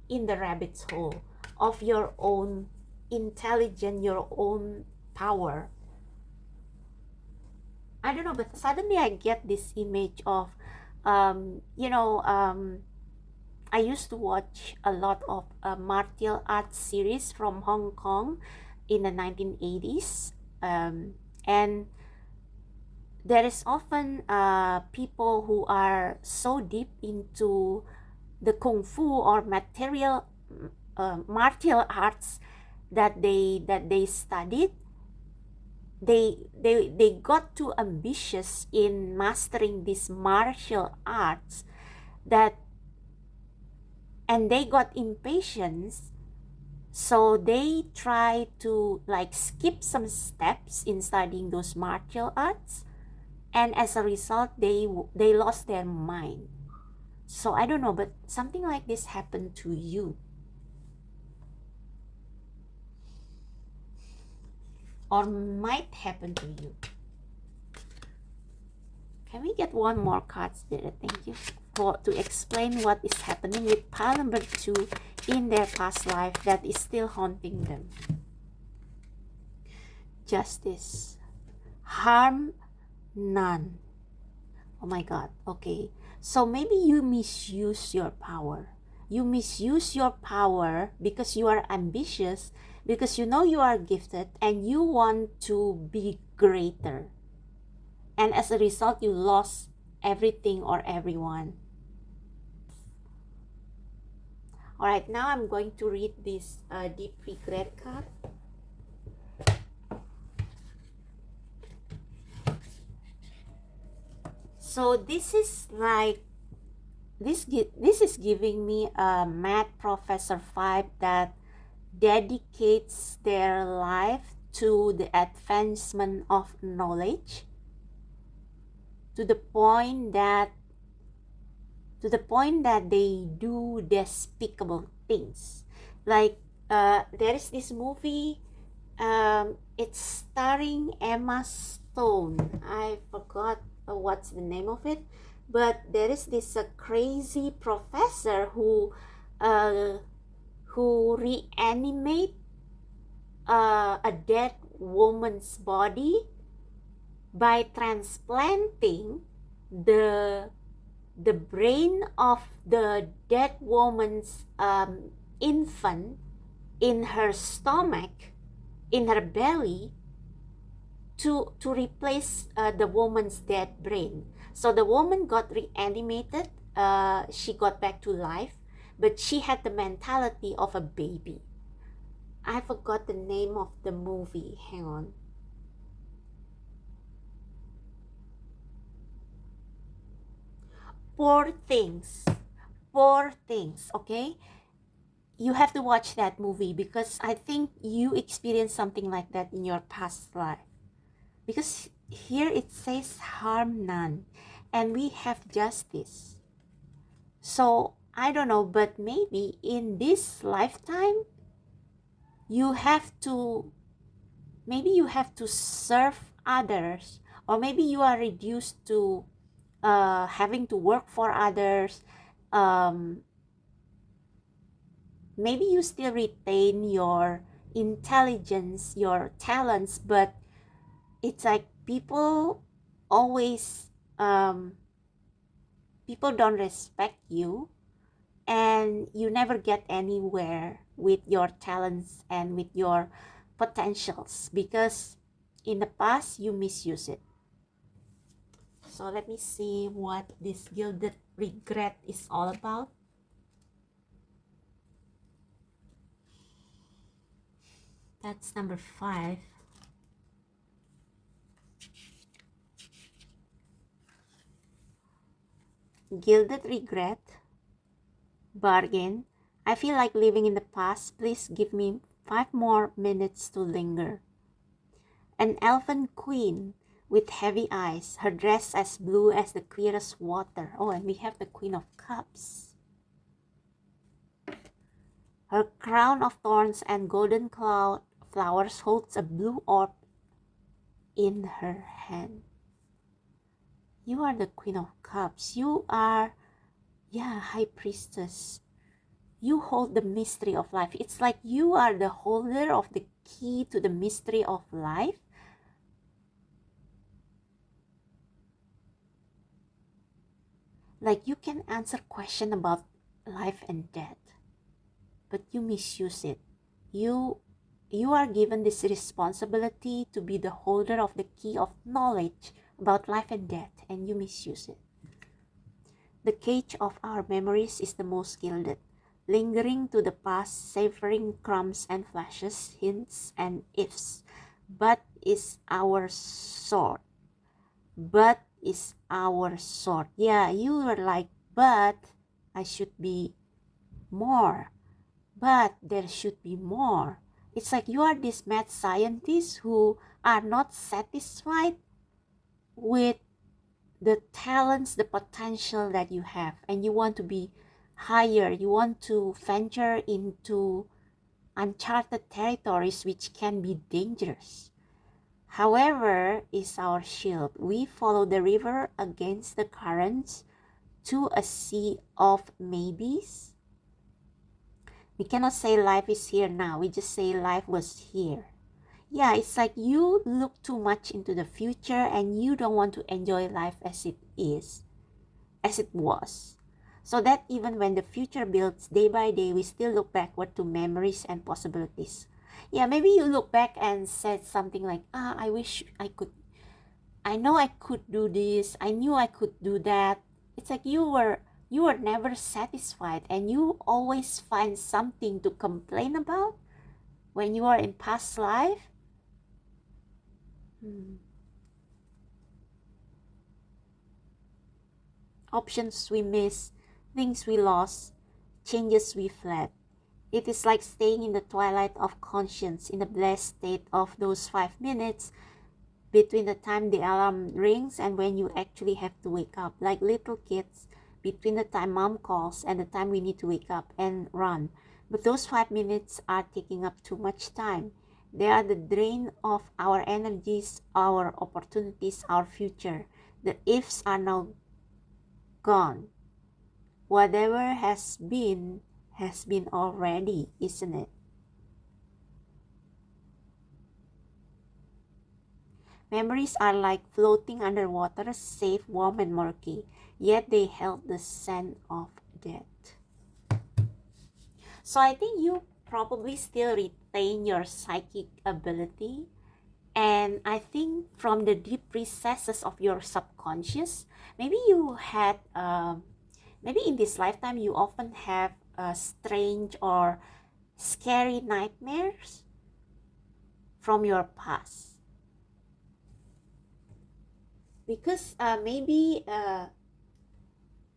in the rabbit's hole of your own intelligence, your own power. I don't know, but suddenly I get this image of I used to watch a lot of martial arts series from Hong Kong in the 1980s, and there is often people who are so deep into the kung fu or martial arts that they studied. They got too ambitious in mastering these martial arts and they got impatient, so they try to like skip some steps in studying those martial arts, and as a result they lost their mind. So I don't know, but something like this happened to you. Or might happen to you. Can we get one more card, Spirit? Thank you. To explain what is happening with pile number 2 in their past life that is still haunting them. Justice. Harm none. Oh my God. Okay. So maybe you misuse your power. You misuse your power because you are ambitious, because you know you are gifted and you want to be greater. And as a result, you lost everything or everyone. Alright, now I'm going to read this deep regret card. So this is like, this is giving me a mad professor vibe that dedicates their life to the advancement of knowledge to the point that they do despicable things. Like there is this movie, it's starring Emma Stone. I forgot what's the name of it, but there is this crazy professor who reanimate a dead woman's body by transplanting the brain of the dead woman's infant in her stomach, in her belly, to replace the woman's dead brain. So the woman got reanimated, she got back to life, but she had the mentality of a baby. I forgot the name of the movie. Hang on. Poor Things. Poor Things, okay? You have to watch that movie because I think you experienced something like that in your past life. Because here it says harm none, and we have justice. So I don't know, but maybe in this lifetime you have to serve others, or maybe you are reduced to having to work for others. um, Maybe you still retain your intelligence, your talents, but it's like always um, people don't respect you, and you never get anywhere with your talents and with your potentials because in the past you misuse it. So let me see what this gilded regret is all about. That's number 5. Gilded regret. Bargain. I feel like living in the past. Please give me 5 more minutes to linger. An elfin queen with heavy eyes, her dress as blue as the clearest water. Oh, and we have the Queen of Cups. Her crown of thorns and golden cloud flowers holds a blue orb in her hand. You are the Queen of Cups. You are, High Priestess. You hold the mystery of life. It's like you are the holder of the key to the mystery of life. Like you can answer question about life and death, but you misuse it. You are given this responsibility to be the holder of the key of knowledge about life and death, and you misuse it. The cage of our memories is the most gilded, lingering to the past, savoring crumbs and flashes, hints and ifs. But is our sword. But is our sword. Yeah, you were like, but I should be more. But there should be more. It's like you are this mad scientist who are not satisfied with the talents, the potential that you have, and you want to be higher. You want to venture into uncharted territories which can be dangerous. However, is our shield. We follow the river against the currents to a sea of maybes. We cannot say life is here now. We just say life was here. Yeah, it's like you look too much into the future and you don't want to enjoy life as it is, as it was. So that even when the future builds day by day, we still look backward to memories and possibilities. Yeah, maybe you look back and said something like, I wish I know I could do this, I knew I could do that. It's like you were never satisfied and you always find something to complain about when you are in past life. Options we miss, things we lost, changes we fled. It is like staying in the twilight of conscience, in the blessed state of those 5 minutes between the time the alarm rings and when you actually have to wake up. Like little kids, between the time mom calls and the time we need to wake up and run. But those 5 minutes are taking up too much time. They are the drain of our energies, our opportunities, our future. The ifs are now gone. Whatever has been already, isn't it? Memories are like floating underwater, safe, warm, and murky, yet they held the scent of death. So I think you probably still retain your psychic ability, and I think from the deep recesses of your subconscious, maybe you had, maybe in this lifetime you often have strange or scary nightmares from your past. Because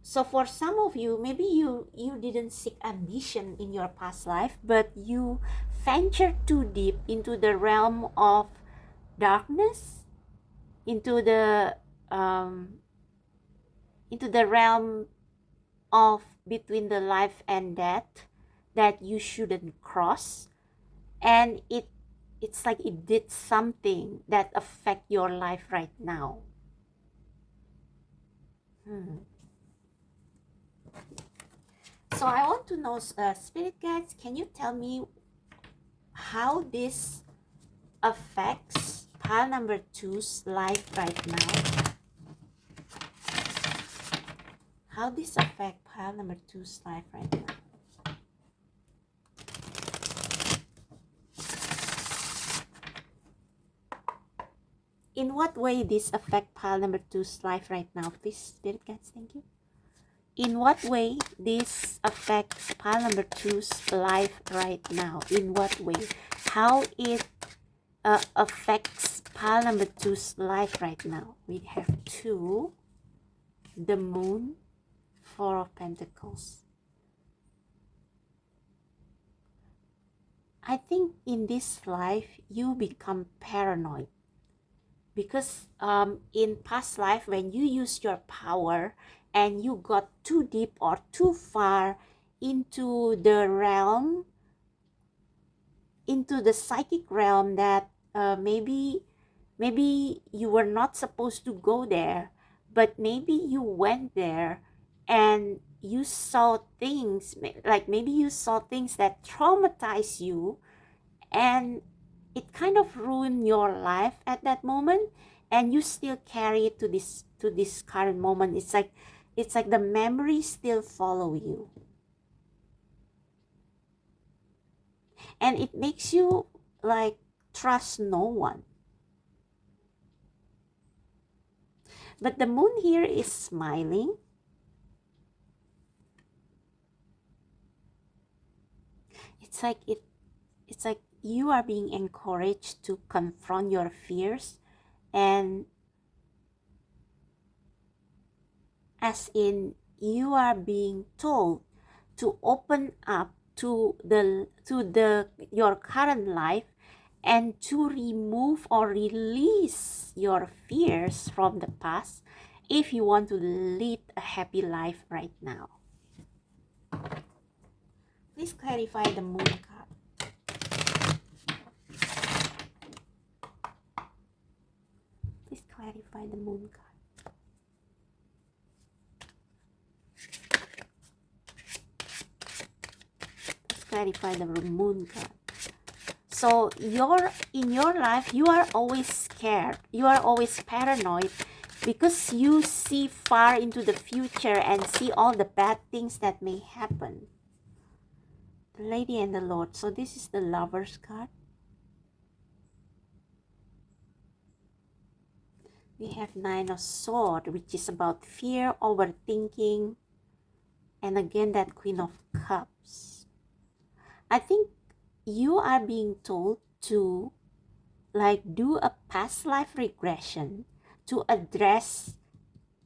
so for some of you, maybe you didn't seek ambition in your past life, but you ventured too deep into the realm of darkness, into the realm of between the life and death that you shouldn't cross, and it's like it did something that affect your life right now. So I want to know, spirit guides, can you tell me how this affects pile number two's life right now? How this affect pile number two's life right now? In what way this affect pile number two's life right now? Please, spirit guides, thank you. In what way this affects pile number two's life right now? In what way? How it affects pile number two's life right now? We have two, the moon, Four of Pentacles. I think in this life you become paranoid because in past life when you use your power and you got too deep or too far into the realm, into the psychic realm that maybe you were not supposed to go there, but maybe you went there and you saw things, like maybe you saw things that traumatize you, and it kind of ruined your life at that moment, and you still carry it to this current moment. It's like the memories still follow you, and it makes you like trust no one. But the moon here is smiling. It's like you are being encouraged to confront your fears, and as in you are being told to open up to your current life and to remove or release your fears from the past if you want to lead a happy life right now. Please clarify the moon card. Please clarify the moon card. Please clarify the moon card. So in your life, you are always scared. You are always paranoid because you see far into the future and see all the bad things that may happen. The Lady and the Lord. So this is the Lover's card. We have Nine of Swords, which is about fear, overthinking, and again that Queen of Cups. I think you are being told to like do a past life regression to address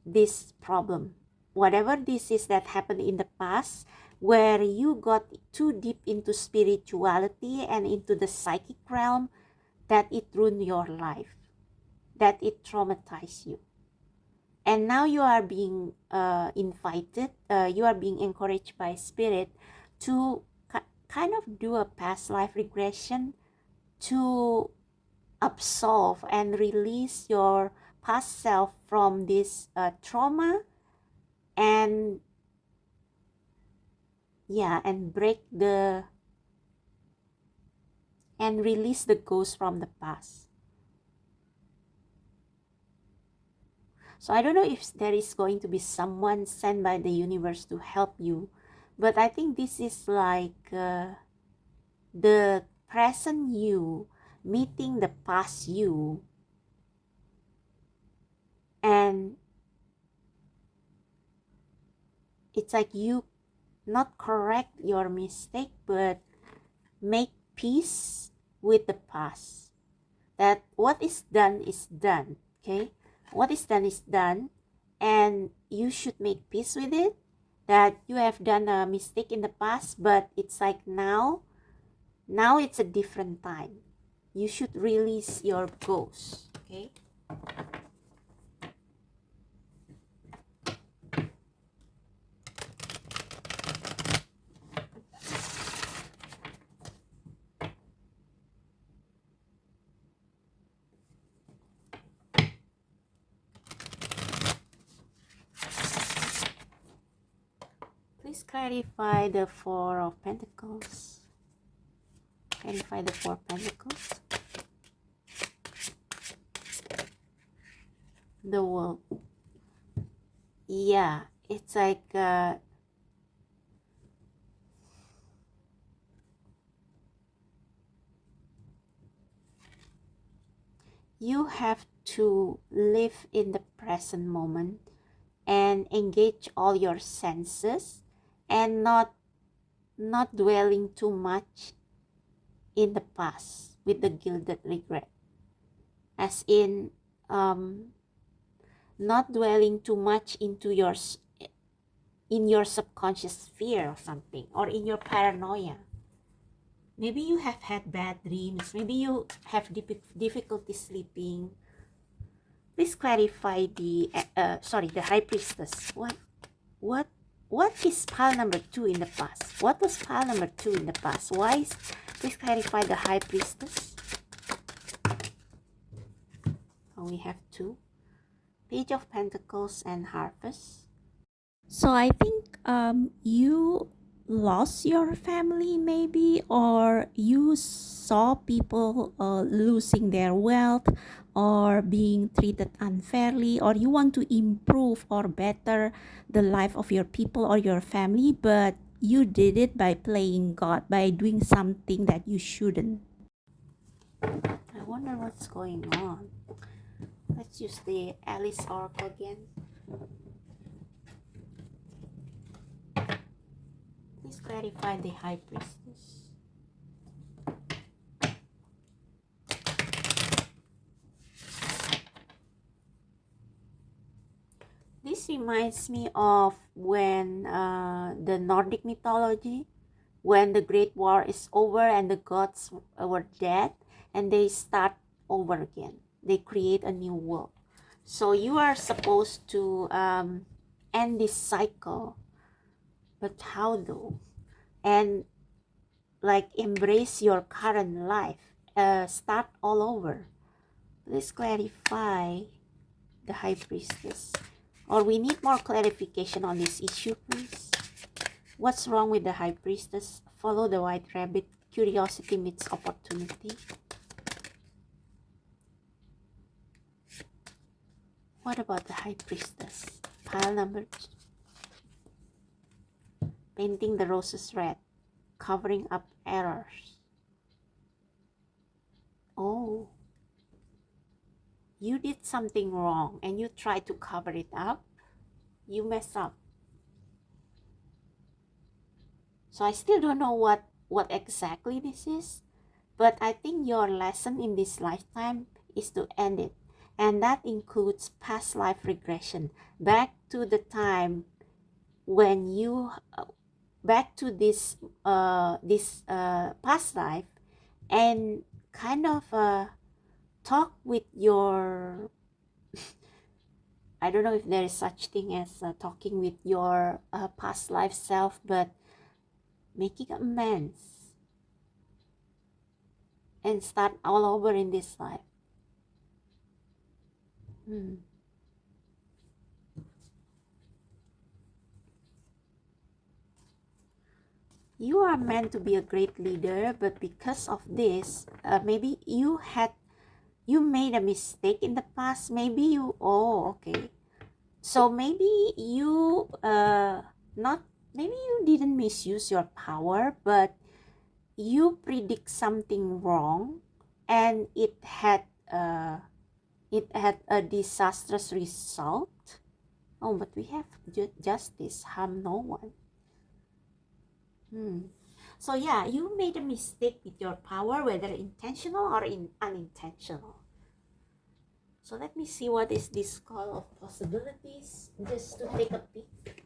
this problem. Whatever this is that happened in the past, where you got too deep into spirituality and into the psychic realm, that it ruined your life, that it traumatized you. And now you are being invited, you are being encouraged by Spirit to kind of do a past life regression to absolve and release your past self from this trauma, and break the and release the ghost from the past. So I don't know if there is going to be someone sent by the universe to help you, but I think this is like the present you meeting the past you, and it's like you not correct your mistake, but make peace with the past. That what is done is done, okay? What is done is done, and you should make peace with it, that you have done a mistake in the past, but it's like now it's a different time. You should release your ghost, okay? Please clarify the Four of Pentacles. Clarify the Four of Pentacles. The World. Yeah, it's like you have to live in the present moment and engage all your senses and not dwelling too much in the past with the gilded regret. As in, not dwelling too much into in your subconscious fear or something, or in your paranoia. Maybe you have had bad dreams. Maybe you have difficulty sleeping. Please clarify the the High Priestess. What is pile number 2 in the past? What was pile number 2 in the past? Please clarify the High Priestess. Oh, we have 2. Page of Pentacles and Harvest. So I think you lost your family maybe, or you saw people losing their wealth or being treated unfairly, or you want to improve or better the life of your people or your family, but you did it by playing God, by doing something that you shouldn't. I wonder what's going on. Let's use the Alice Oracle again. Please clarify the High Priestess. This reminds me of when the Nordic mythology, when the Great War is over and the gods were dead and they start over again. They create a new world. So you are supposed to end this cycle. But how though? And like embrace your current life. Start all over. Please clarify the High Priestess. Or we need more clarification on this issue, please. What's wrong with the High Priestess? Follow the White Rabbit. Curiosity meets opportunity. What about the High Priestess? Pile number 2. Painting the roses red. Covering up errors. Oh. You did something wrong and you try to cover it up. You mess up. So I still don't know what exactly this is, but I think your lesson in this lifetime is to end it, and that includes past life regression, back to the time when you back to this past life, and kind of talk with your I don't know if there is such thing as talking with your past life self, but making amends and start all over in this life. You are meant to be a great leader, but because of this, maybe you made a mistake in the past. Maybe you, okay. So maybe you maybe you didn't misuse your power, but you predict something wrong and it had a disastrous result. Oh, but we have justice, harm no one. So yeah, you made a mistake with your power, whether intentional or unintentional. So let me see what is this call of possibilities, just to take a peek.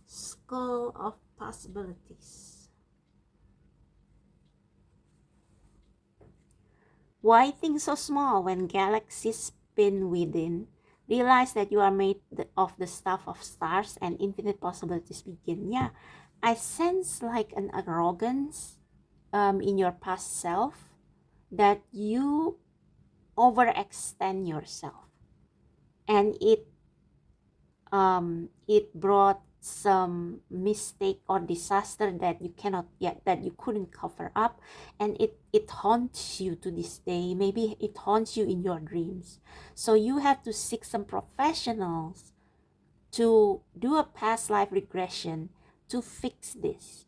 Skull of possibilities. Why think so small when galaxies spin within? Realize that you are made of the stuff of stars and infinite possibilities begin. Yeah, I sense like an arrogance in your past self. that you overextend yourself, and it brought some mistake or disaster that you cannot yet, that you couldn't cover up, and it haunts you to this day. Maybe it haunts you in your dreams. So you have to seek some professionals to do a past life regression to fix this.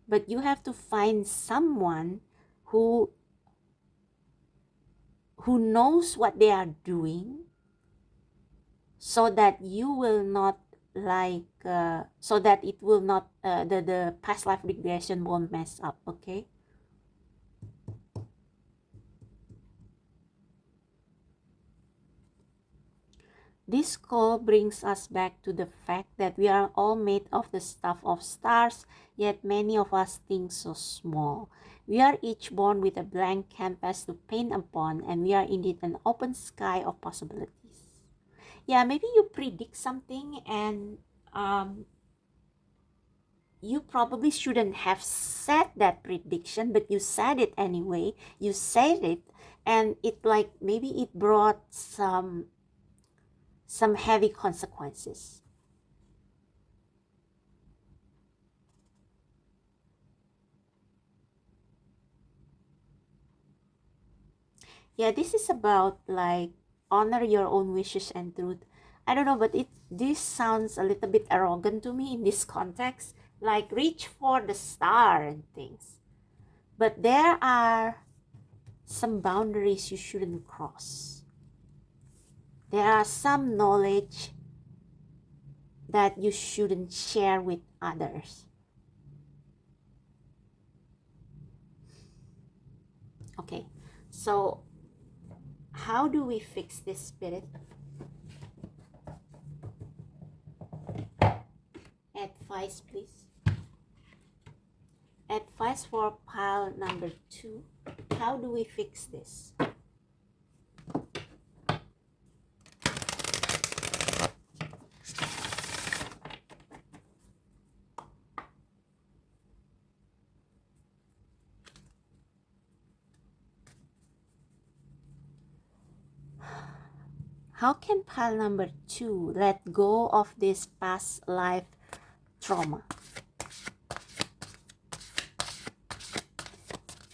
But you have to find someone who knows what they are doing, so that you will not so that it will not the past life regression won't mess up. Okay, this call brings us back to the fact that we are all made of the stuff of stars, yet many of us think so small. We are each born with a blank canvas to paint upon, and we are indeed an open sky of possibilities. Yeah, maybe you predict something, and you probably shouldn't have said that prediction, but you said it anyway. You said it, and it, like, maybe it brought some heavy consequences. Yeah, this is about, like, honor your own wishes and truth. I don't know, but this sounds a little bit arrogant to me in this context, like reach for the star and things. But there are some boundaries you shouldn't cross. There are some knowledge that you shouldn't share with others. Okay, so how do we fix this, spirit? Advice, please. Advice for pile number 2. How do we fix this? How can pile number 2 let go of this past life trauma?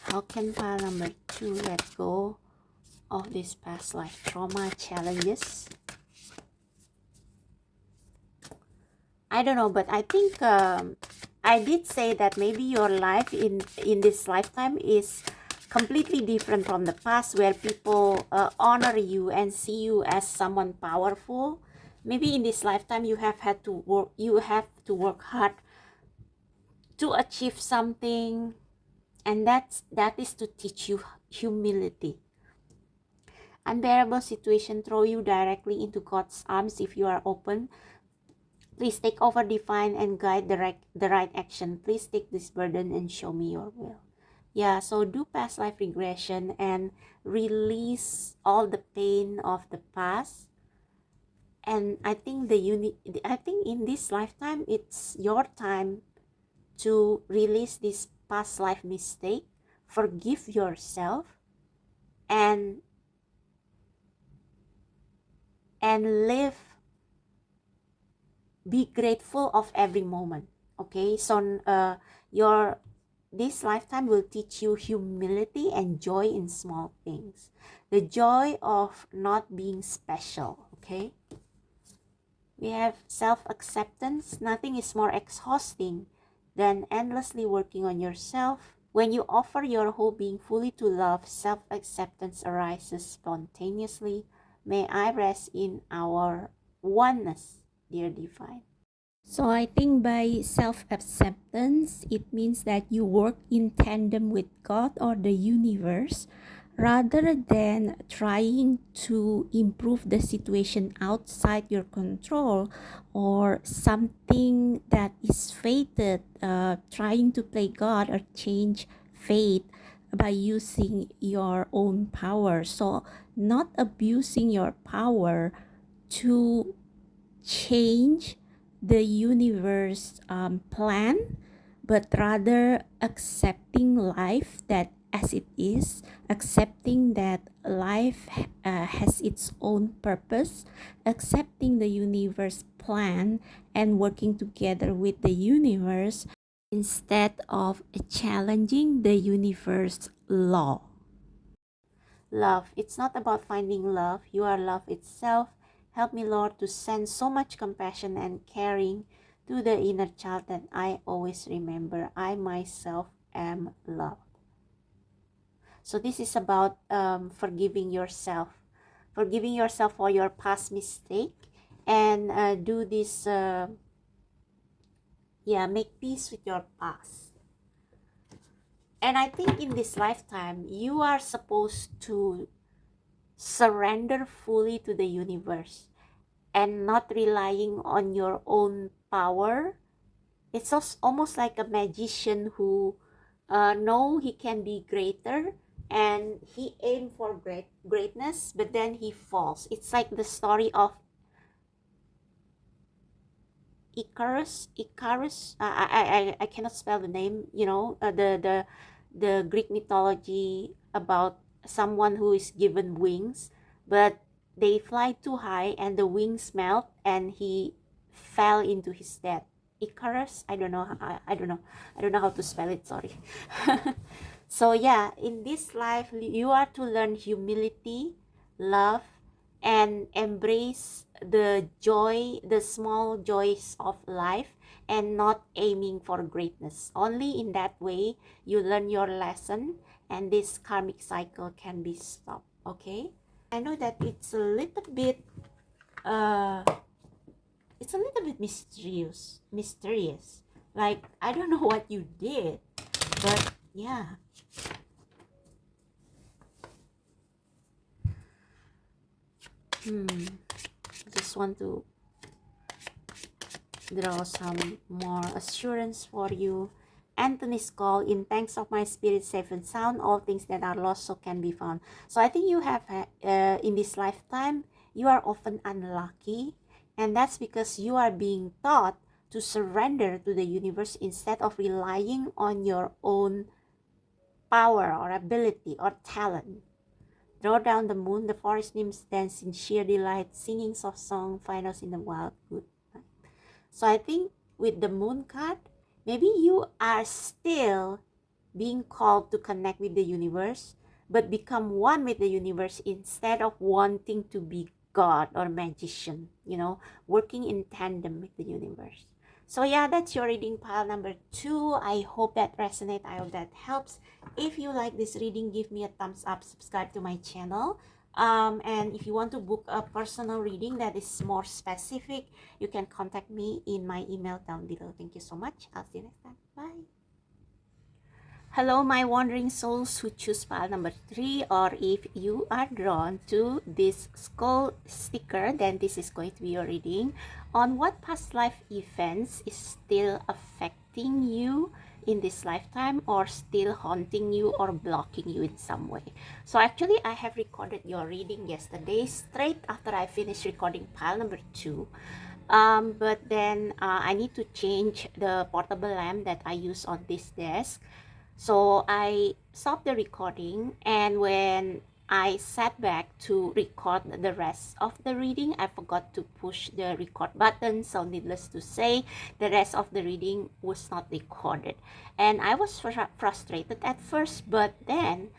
How can pile number 2 let go of this past life trauma challenges? I don't know, but I think I did say that maybe your life in this lifetime is completely different from the past, where people honor you and see you as someone powerful. Maybe in this lifetime you have to work hard to achieve something, and that is to teach you humility. Unbearable situation throw you directly into God's arms. If you are open, please take over, define, and guide the right action. Please take this burden and show me your will. Yeah, so do past life regression and release all the pain of the past. And I think I think in this lifetime, it's your time to release this past life mistake, forgive yourself, and live, be grateful of every moment. Okay, so this lifetime will teach you humility and joy in small things, the joy of not being special. Okay, we have self-acceptance. Nothing is more exhausting than endlessly working on yourself. When you offer your whole being fully to love, self-acceptance arises spontaneously. May I rest in our oneness, dear divine. So I think by self-acceptance, it means that you work in tandem with God or the universe, rather than trying to improve the situation outside your control, or something that is fated, trying to play God or change fate by using your own power. So not abusing your power to change the universe plan, but rather accepting life that as it is, accepting that life has its own purpose, accepting the universe plan and working together with the universe instead of challenging the universe law. Love. It's not about finding love. You are love itself. Help me, Lord, to send so much compassion and caring to the inner child that I always remember I myself am loved. So this is about forgiving yourself for your past mistake, and do this. Make peace with your past. And I think in this lifetime, you are supposed to surrender fully to the universe and not relying on your own power. It's almost like a magician who know he can be greater, and he aimed for greatness, but then he falls. It's like the story of Icarus. I cannot spell the name. The Greek mythology about someone who is given wings, but they fly too high and the wings melt and he fell into his death. Icarus. I don't know. I don't know. I don't know how to spell it. Sorry. So yeah, in this life, you are to learn humility, love, and embrace the joy, the small joys of life, and not aiming for greatness. Only in that way you learn your lesson and this karmic cycle can be stopped. Okay, I know that it's a little bit mysterious, like I don't know what you did, but yeah. Just want to draw some more assurance for you. Anthony's call, in thanks of my spirit safe and sound, all things that are lost so can be found. So I think you have in this lifetime, you are often unlucky, and that's because you are being taught to surrender to the universe instead of relying on your own power or ability or talent. Draw down the moon, the forest nymphs dance in sheer delight, singing soft song, find us in the wild good night. So I think with the moon card, maybe you are still being called to connect with the universe, but become one with the universe instead of wanting to be God or magician, working in tandem with the universe. So yeah, that's your reading pile number 2. I hope that resonates. I hope that helps. If you like this reading, give me a thumbs up, subscribe to my channel. And if you want to book a personal reading that is more specific, you can contact me in my email down below. Thank you so much. I'll see you next time. Bye. Hello, my wandering souls who choose pile number 3, or if you are drawn to this skull sticker, then this is going to be your reading on what past life events is still affecting you in this lifetime, or still haunting you or blocking you in some way. So actually, I have recorded your reading yesterday straight after I finished recording pile number 2. But then I need to change the portable lamp that I use on this desk. So I stopped the recording, and when I sat back to record the rest of the reading, I forgot to push the record button. So needless to say, the rest of the reading was not recorded. And I was frustrated at first, but then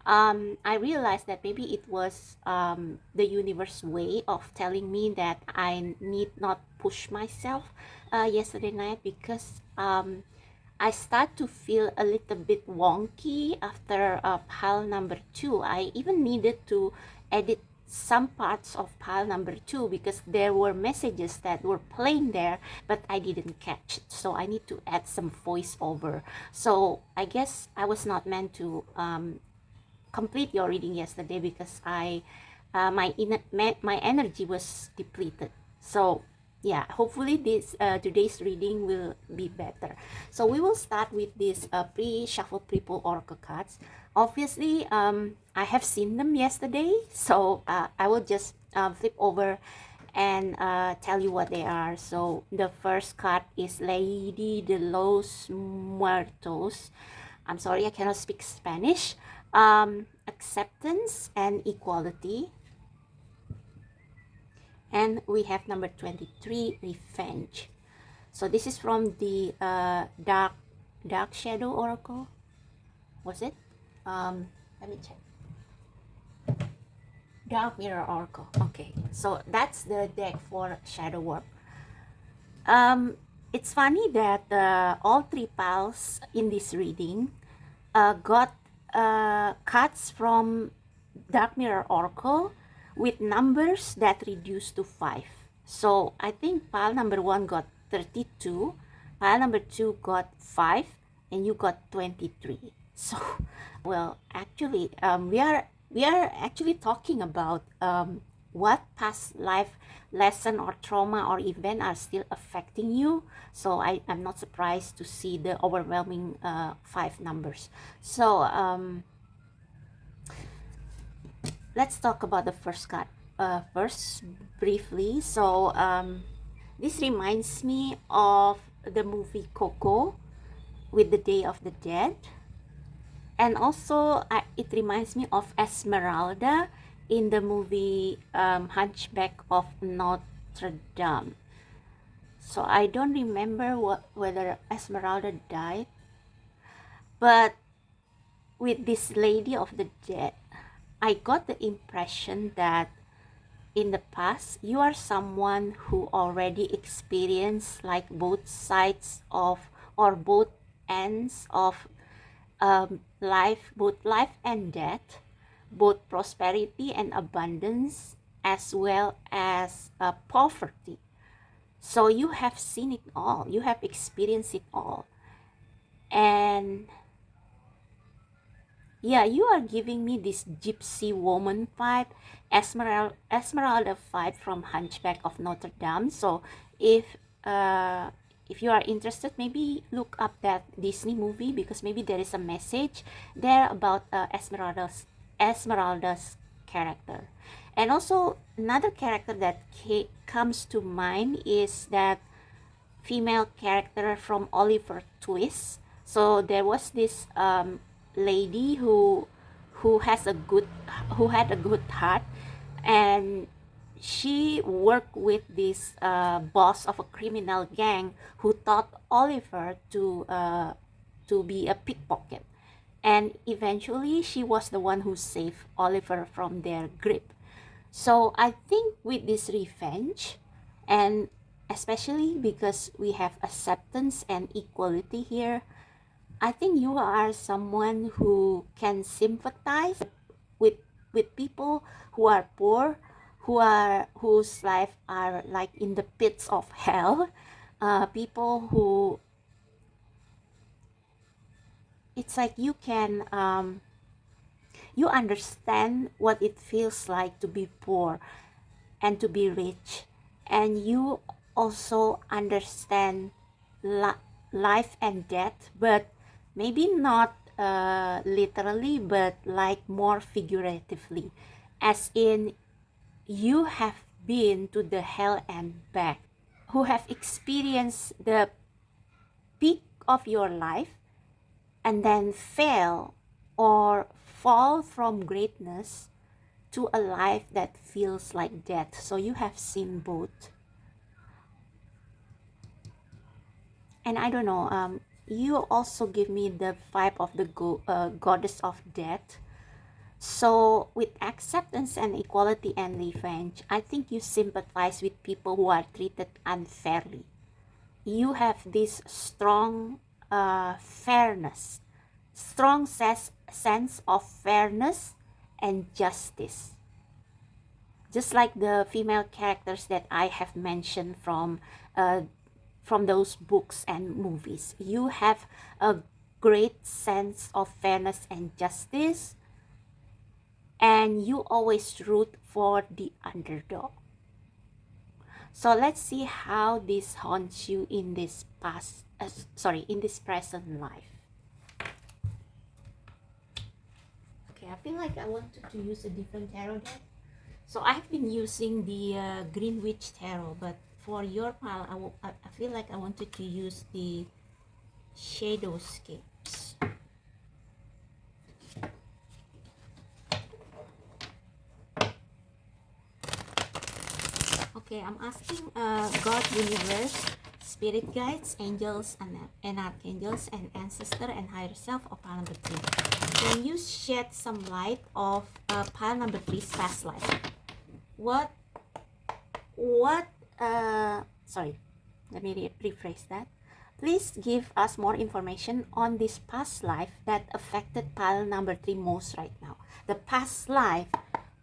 I realized that maybe it was the universe way of telling me that I need not push myself yesterday night, because I start to feel a little bit wonky after pile number 2. I even needed to edit some parts of pile number 2 because there were messages that were playing there, but I didn't catch it. So I need to add some voiceover. So I guess I was not meant to complete your reading yesterday because my energy was depleted. So yeah, hopefully this today's reading will be better. So we will start with this pre-shuffle pre-pull oracle cards. Obviously I have seen them yesterday, so I will just flip over and tell you what they are. So the first card is Lady de los Muertos. I'm sorry, I cannot speak Spanish. Acceptance and equality. And we have number 23, revenge. So this is from the dark shadow oracle. Was it? Let me check. Dark mirror oracle. Okay, so that's the deck for shadow work. It's funny that all three piles in this reading got cuts from dark mirror oracle with numbers that reduce to 5. So I think pile number 1 got 32, pile number 2 got 5, and you got 23. So well, actually we are actually talking about what past life lesson or trauma or event are still affecting you. So I'm not surprised to see the overwhelming 5 numbers. So let's talk about the first card first briefly. So this reminds me of the movie Coco with the Day of the Dead, and also it reminds me of Esmeralda in the movie Hunchback of Notre Dame. So I don't remember whether Esmeralda died, but with this Lady of the Dead, I got the impression that in the past you are someone who already experienced like both sides of, or both ends of life, both life and death, both prosperity and abundance, as well as poverty. So you have seen it all, you have experienced it all. And yeah, you are giving me this gypsy woman vibe, Esmeralda vibe from Hunchback of Notre Dame. So if you are interested, maybe look up that Disney movie, because maybe there is a message there about Esmeralda's character. And also another character that comes to mind is that female character from Oliver Twist. So there was this lady who had a good heart, and she worked with this boss of a criminal gang who taught Oliver to be a pickpocket, and eventually she was the one who saved Oliver from their grip. So I think with this revenge, and especially because we have acceptance and equality here, I think you are someone who can sympathize with people who are poor, whose life are like in the pits of hell, people who, it's like you can you understand what it feels like to be poor and to be rich, and you also understand life and death, but maybe not literally, but like more figuratively, as in you have been to the hell and back, who have experienced the peak of your life and then fail or fall from greatness to a life that feels like death. So you have seen both. And I don't know, you also give me the vibe of the goddess of death. So with acceptance and equality and revenge, I think you sympathize with people who are treated unfairly. You have this strong fairness, strong sense of fairness and justice. Just like the female characters that I have mentioned from those books and movies, you have a great sense of fairness and justice, and you always root for the underdog. So let's see how this haunts you in this in this present life. Okay, I feel like I wanted to use a different tarot deck. So I've been using the Green Witch Tarot, but for your pile, I feel like I wanted to use the Shadowscapes. Okay, I'm asking God, universe, spirit guides, angels, and archangels, and ancestor, and higher self of pile number 3. Can you shed some light of pile number 3's past life? Sorry, let me rephrase that. Please give us more information on this past life that affected pile number 3 most right now. The past life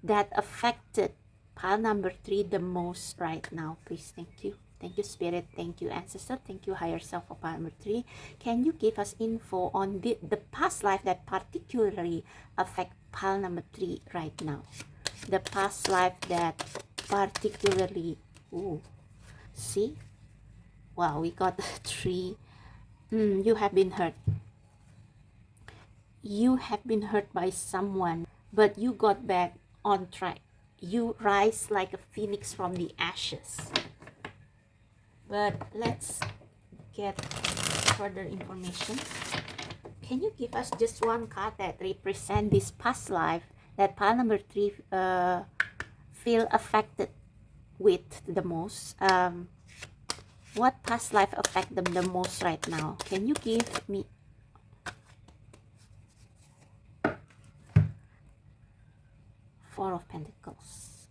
that affected pile number 3 the most right now, please. Thank you. Thank you, spirit. Thank you, ancestor. Thank you, higher self of pile number 3. Can you give us info on the past life that particularly affect pile number 3 right now? The past life that particularly, see, wow, we got 3. You have been hurt. You have been hurt by someone, but you got back on track. You rise like a phoenix from the ashes. But let's get further information. Can you give us just one card that represent this past life that pile number 3 feel affected with the most? What past life affect them the most right now? Can you give me 4 of Pentacles,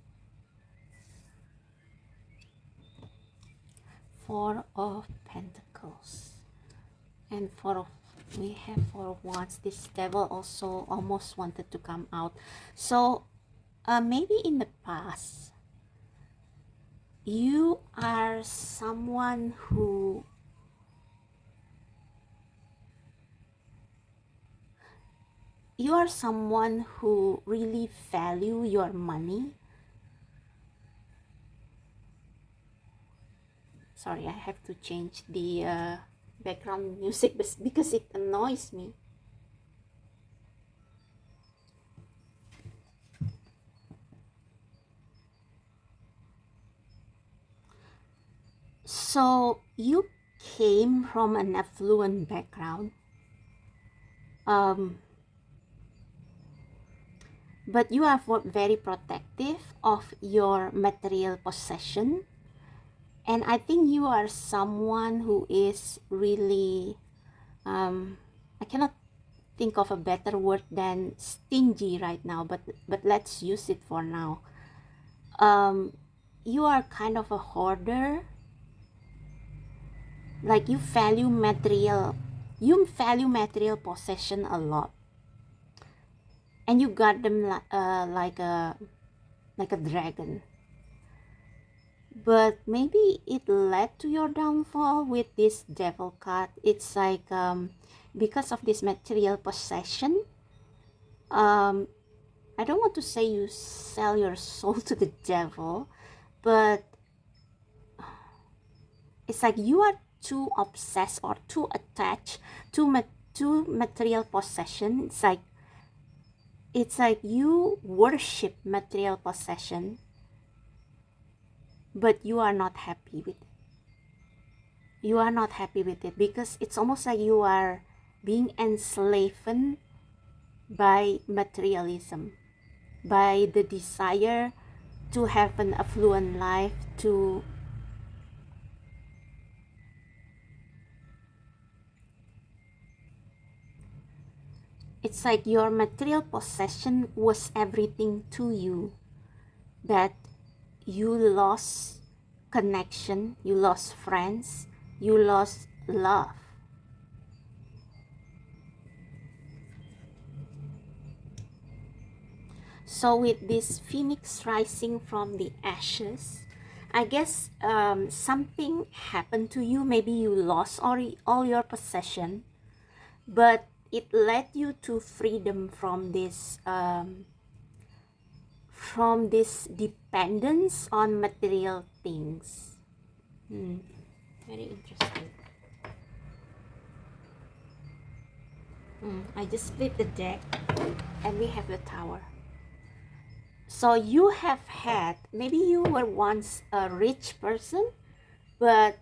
4 of Pentacles, and 4 of, we have 4 of Wands. This devil also almost wanted to come out. So maybe in the past you are someone who really value your money. Sorry, I have to change the background music because it annoys me. So you came from an affluent background, but you are very protective of your material possession. And I think you are someone who is really, I cannot think of a better word than stingy right now, but let's use it for now. You are kind of a hoarder. Like you value material possession a lot, and you got them like a dragon. But maybe it led to your downfall with this devil card. It's like because of this material possession, I don't want to say you sell your soul to the devil, but it's like you are too obsessed or too attached to material possession. It's like you worship material possession, but you are not happy with it. You are not happy with it because it's almost like you are being enslaved by materialism, by the desire to have an affluent life, to it's like your material possession was everything to you, that you lost connection, you lost friends, you lost love. So with this phoenix rising from the ashes, I guess something happened to you. Maybe you lost all your possession, but it led you to freedom from this dependence on material things. Very interesting. I just flipped the deck and we have the Tower. So you have had, maybe you were once a rich person, but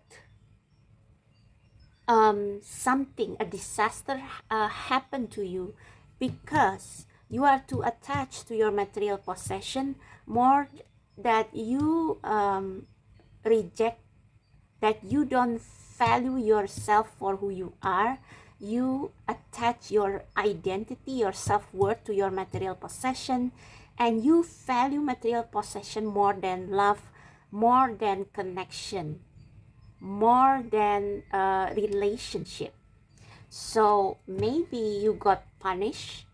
a disaster happened to you because you are too attached to your material possession, more that you reject, that you don't value yourself for who you are. You attach your identity, your self-worth to your material possession, and you value material possession more than love, more than connection, more than relationship. So maybe you got punished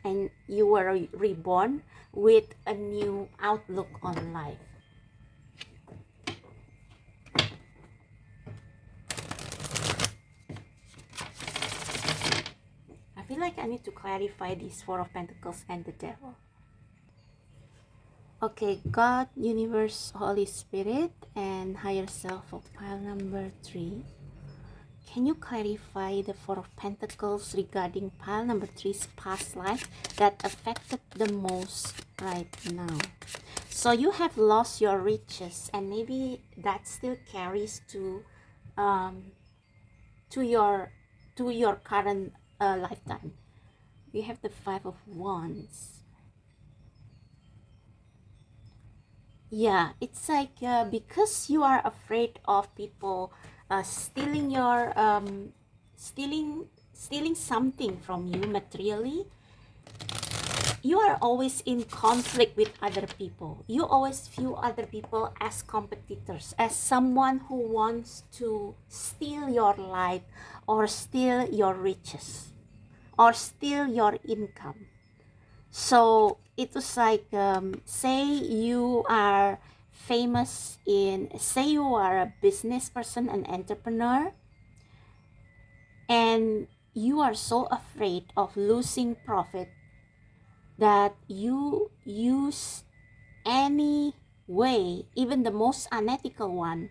and you were reborn with a new outlook on life. I feel like I need to clarify this Four of Pentacles and the Devil. Okay, God, Universe, Holy Spirit, and Higher Self of pile number 3. Can you clarify the Four of Pentacles regarding pile number 3's past life that affected the most right now? So you have lost your riches, and maybe that still carries to your current lifetime. We have the Five of Wands. Yeah, it's like because you are afraid of people stealing your stealing something from you materially. You are always in conflict with other people. You always view other people as competitors, as someone who wants to steal your life or steal your riches or steal your income. So it was like, say you are famous say you are a business person, an entrepreneur, and you are so afraid of losing profit that you use any way, even the most unethical one,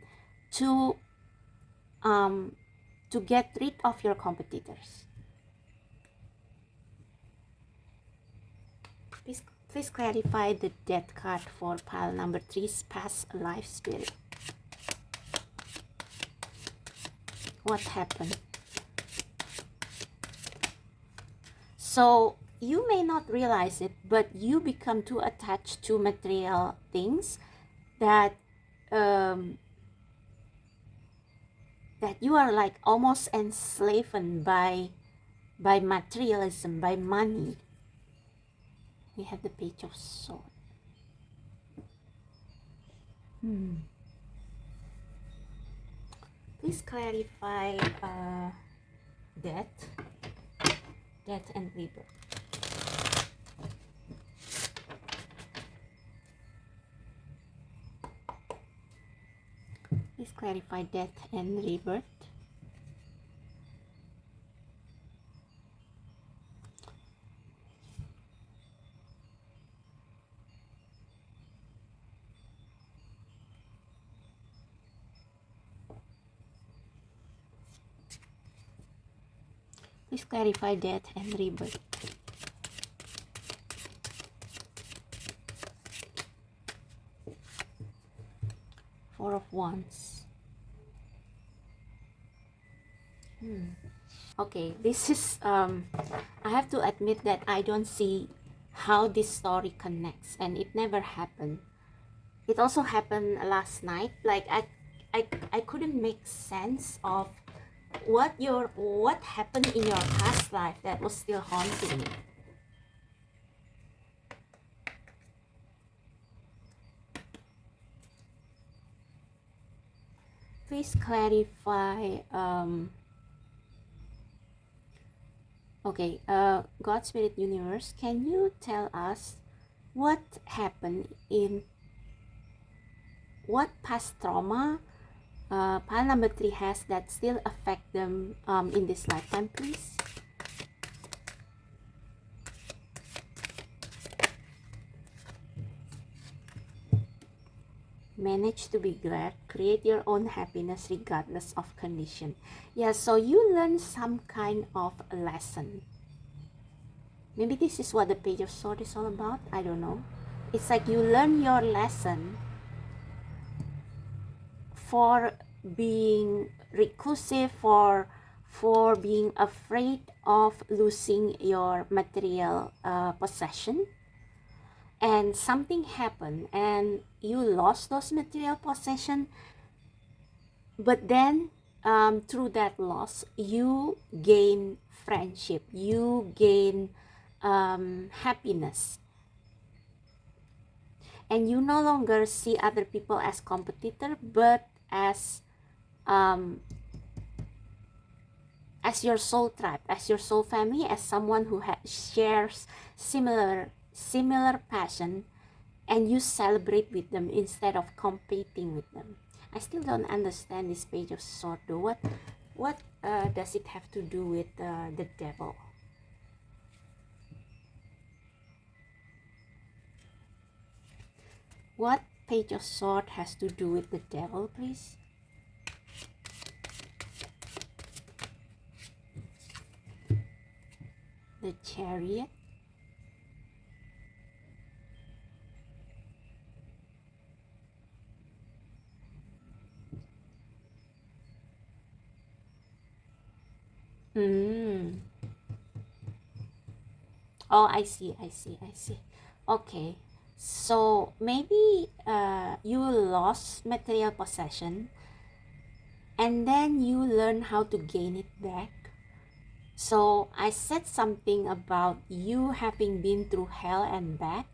to get rid of your competitors. Please clarify the Death card for pile number 3's past life spirit. What happened? So you may not realize it, but you become too attached to material things that that you are like almost enslaved by materialism, by money. We have the Page of Swords. Please clarify death and rebirth. Please clarify death and rebirth. Please clarify death and rebirth. Four of Wands. Okay, this is I have to admit that I don't see how this story connects, and it never happened. It also happened last night. Like I couldn't make sense of what happened in your past life that was still haunting you. Please clarify. Okay, God, Spirit, Universe, can you tell us what happened in what past trauma pile number 3 has that still affect them in this lifetime, please? Manage to be glad, create your own happiness regardless of condition. Yeah, so you learn some kind of a lesson. Maybe this is what the Page of Swords is all about. I don't know. It's like you learn your lesson for being reclusive, for being afraid of losing your material possession. and something happened and you lost those material possession, but then through that loss you gain friendship, you gain happiness, and you no longer see other people as competitor but um, as your soul tribe, as your soul family, as someone who shares similar passion, and you celebrate with them instead of competing with them. I still don't understand this Page of Swords though. What does it have to do with the devil? What Page of Swords has to do with the devil, please? The Chariot. Oh, I see. Okay, so maybe you lost material possession and then you learn how to gain it back. So I said something about you having been through hell and back.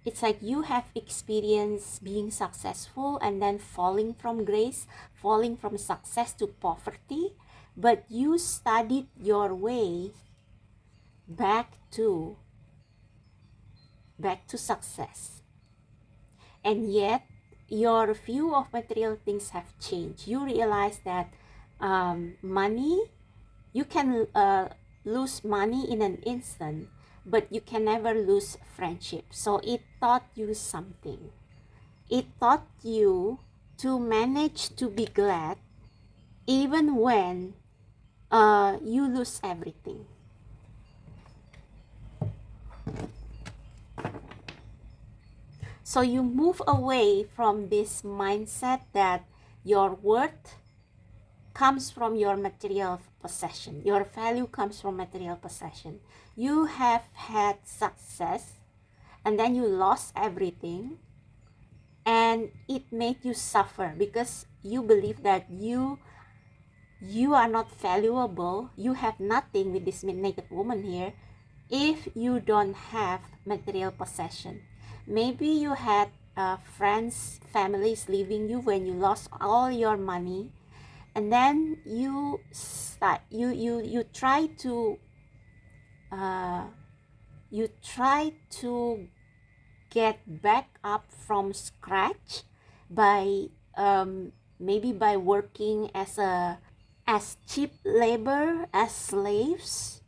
It's like you have experienced being successful and then falling from grace, falling from success to poverty, but you studied your way back to success. And yet your view of material things have changed. You realize that money, you can lose money in an instant, but you can never lose friendship. So it taught you something. It taught you to manage to be glad even when you lose everything. So you move away from this mindset that your worth comes from your material possession. Your value comes from material possession. You have had success and then you lost everything, and it made you suffer because you believe that you are not valuable, you have nothing with this naked woman here if you don't have material possession. Maybe you had friends, families leaving you when you lost all your money, and then you try to get back up from scratch by maybe by working as cheap labor, as slaves,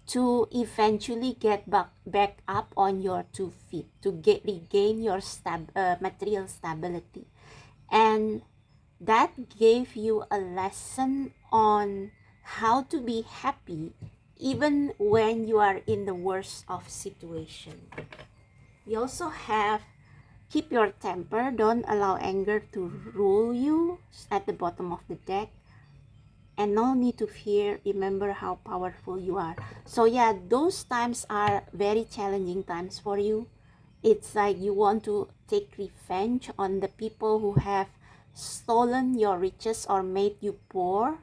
to eventually get back up on your 2 feet, to regain your material stability. And that gave you a lesson on how to be happy even when you are in the worst of situation. We also have keep your temper, don't allow anger to rule you at the bottom of the deck. And no need to fear, remember how powerful you are. So yeah, those times are very challenging times for you. It's like you want to take revenge on the people who have stolen your riches or made you poor.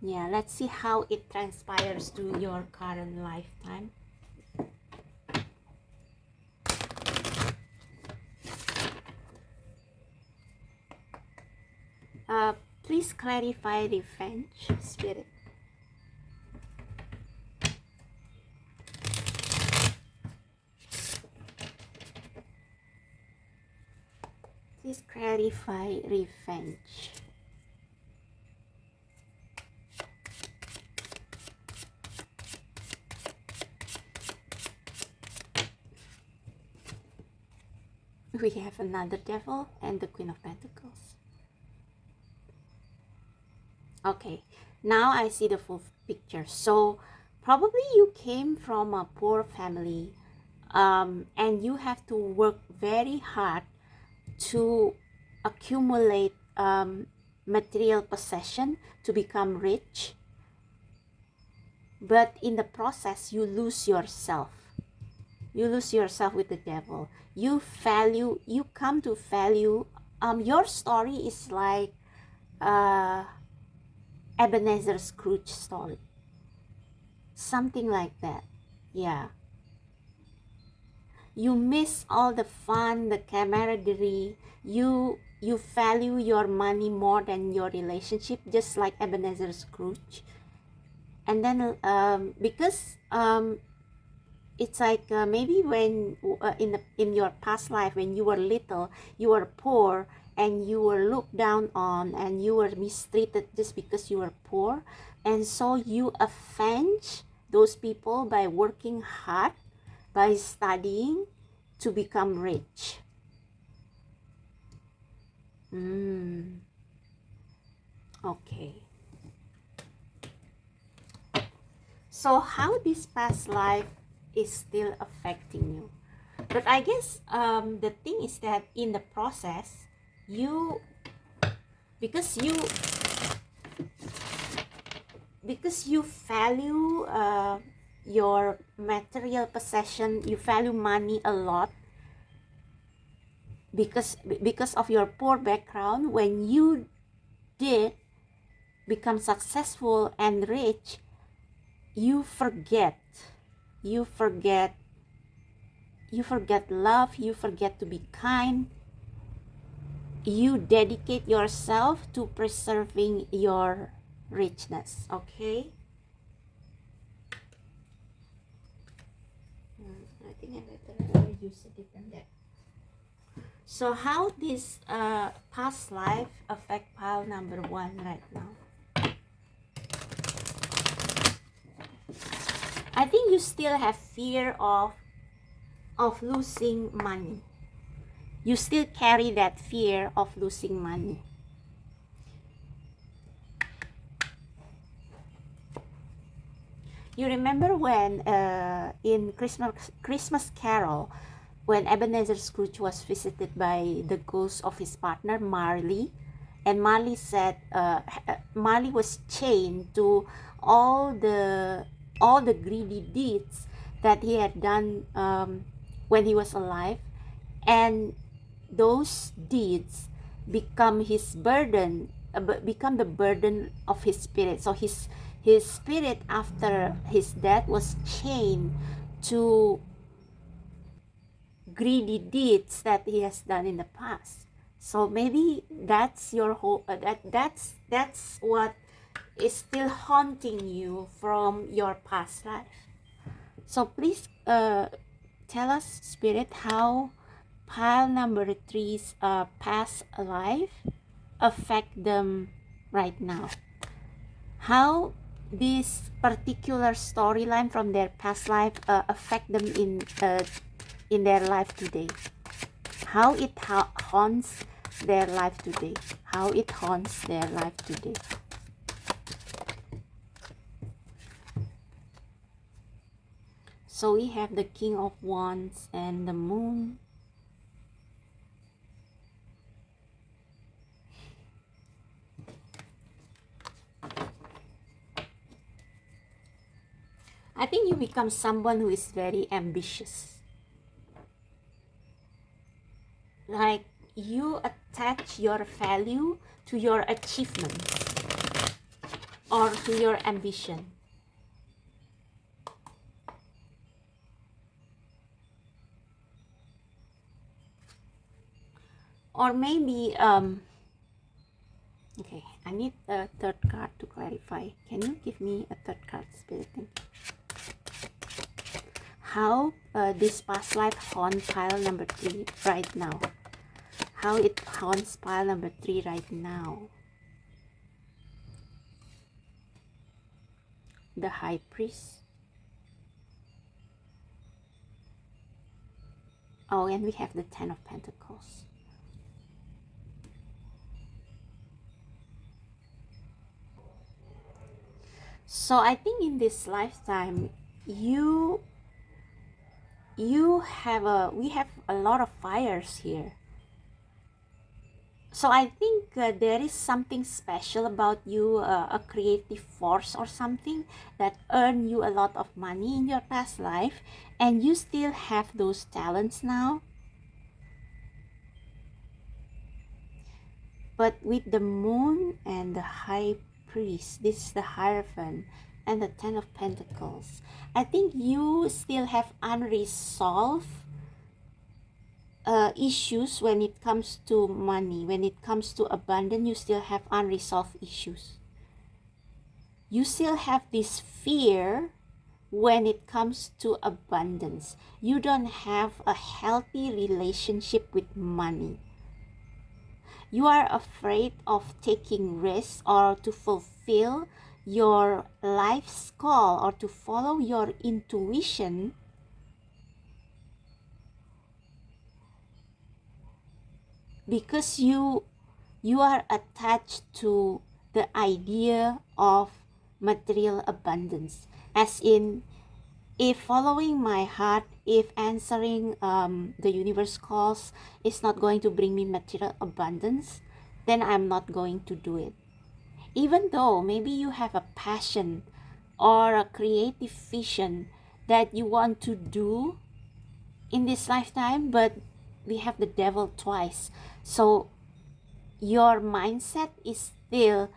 Yeah, let's see how it transpires to your current lifetime. Please clarify revenge, Spirit. Please clarify revenge. We have another devil and the Queen of Pentacles. Okay, now I see the full picture. So probably you came from a poor family, and you have to work very hard to accumulate material possession to become rich, but in the process you lose yourself. You lose yourself with the devil. You come to value, your story is like Ebenezer Scrooge story, something like that. Yeah, you miss all the fun, the camaraderie. You value your money more than your relationship, just like Ebenezer Scrooge. And then because it's like maybe when in your past life, when you were little, you were poor and you were looked down on and you were mistreated just because you were poor, and so you avenge those people by working hard, by studying to become rich. Okay, so how this past life is still affecting you? But I guess the thing is that in the process, you because you value your material possession, you value money a lot, because of your poor background. When you did become successful and rich, you forget love, you forget to be kind. You dedicate yourself to preserving your richness. Okay, I think I better use a different deck. So how this past life affect pile number 1 right now? I think you still have fear of losing money. You still carry that fear of losing money. You remember when in Christmas Carol, when Ebenezer Scrooge was visited by the ghost of his partner Marley, and Marley said Marley was chained to all the greedy deeds that he had done when he was alive, and those deeds become his burden, become the burden of his spirit. So his spirit after his death was chained to greedy deeds that he has done in the past. So maybe that's your whole that's what is still haunting you from your past life. So please tell us, Spirit, how pile number 3's past life affect them right now. How this particular storyline from their past life affect them in their life today. How it haunts their life today. How it haunts their life today. So we have the King of Wands and the Moon. I think you become someone who is very ambitious. Like you attach your value to your achievements or to your ambition. Or maybe okay, I need a third card to clarify. Can you give me a third card, Spirit? Thank you. How this past life haunts pile number 3 right now. How it haunts pile number 3 right now. The High Priest. Oh, and we have the Ten of Pentacles. So I think in this lifetime, we have a lot of fires here. So I think there is something special about you, a creative force or something that earned you a lot of money in your past life, and you still have those talents now. But with the moon and the high priest, this is the Hierophant and the Ten of Pentacles, I think you still have unresolved issues when it comes to money. When it comes to abundance, you still have unresolved issues. You still have this fear when it comes to abundance. You don't have a healthy relationship with money. You are afraid of taking risks or to fulfill your life's call or to follow your intuition because you are attached to the idea of material abundance, as in, if following my heart, if answering the universe calls is not going to bring me material abundance, then I'm not going to do it. Even though maybe you have a passion or a creative vision that you want to do in this lifetime, but we have the devil twice. So your mindset is still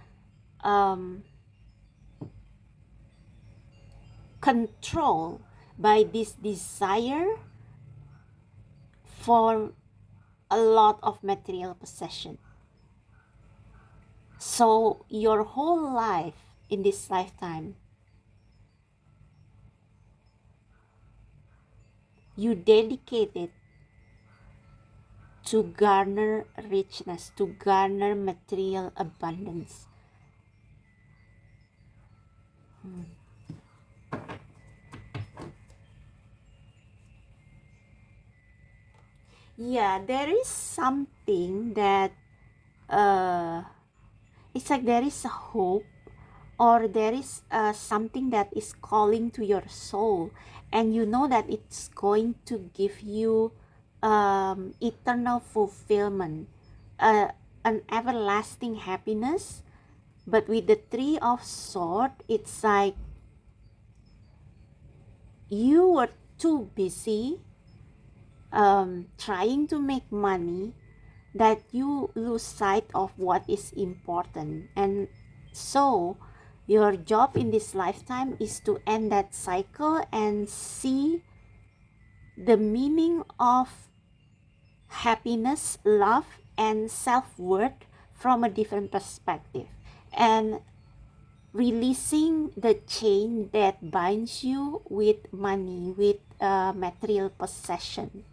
controlled by this desire for a lot of material possession. So your whole life in this lifetime, you dedicate it to garner richness, to garner material abundance. Yeah, there is something that it's like there is a hope, or there is something that is calling to your soul, and you know that it's going to give you eternal fulfillment, an everlasting happiness. But with the Three of Swords, it's like you were too busy trying to make money that you lose sight of what is important. And so your job in this lifetime is to end that cycle and see the meaning of happiness, love, and self-worth from a different perspective, and releasing the chain that binds you with money, with material possession.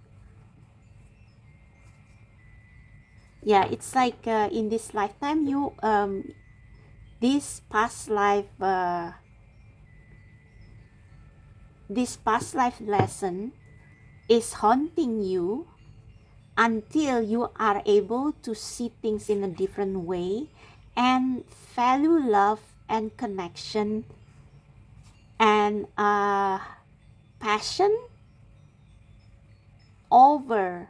Yeah, it's like in this lifetime, you this past life this past life lesson is haunting you until you are able to see things in a different way and value love and connection and passion over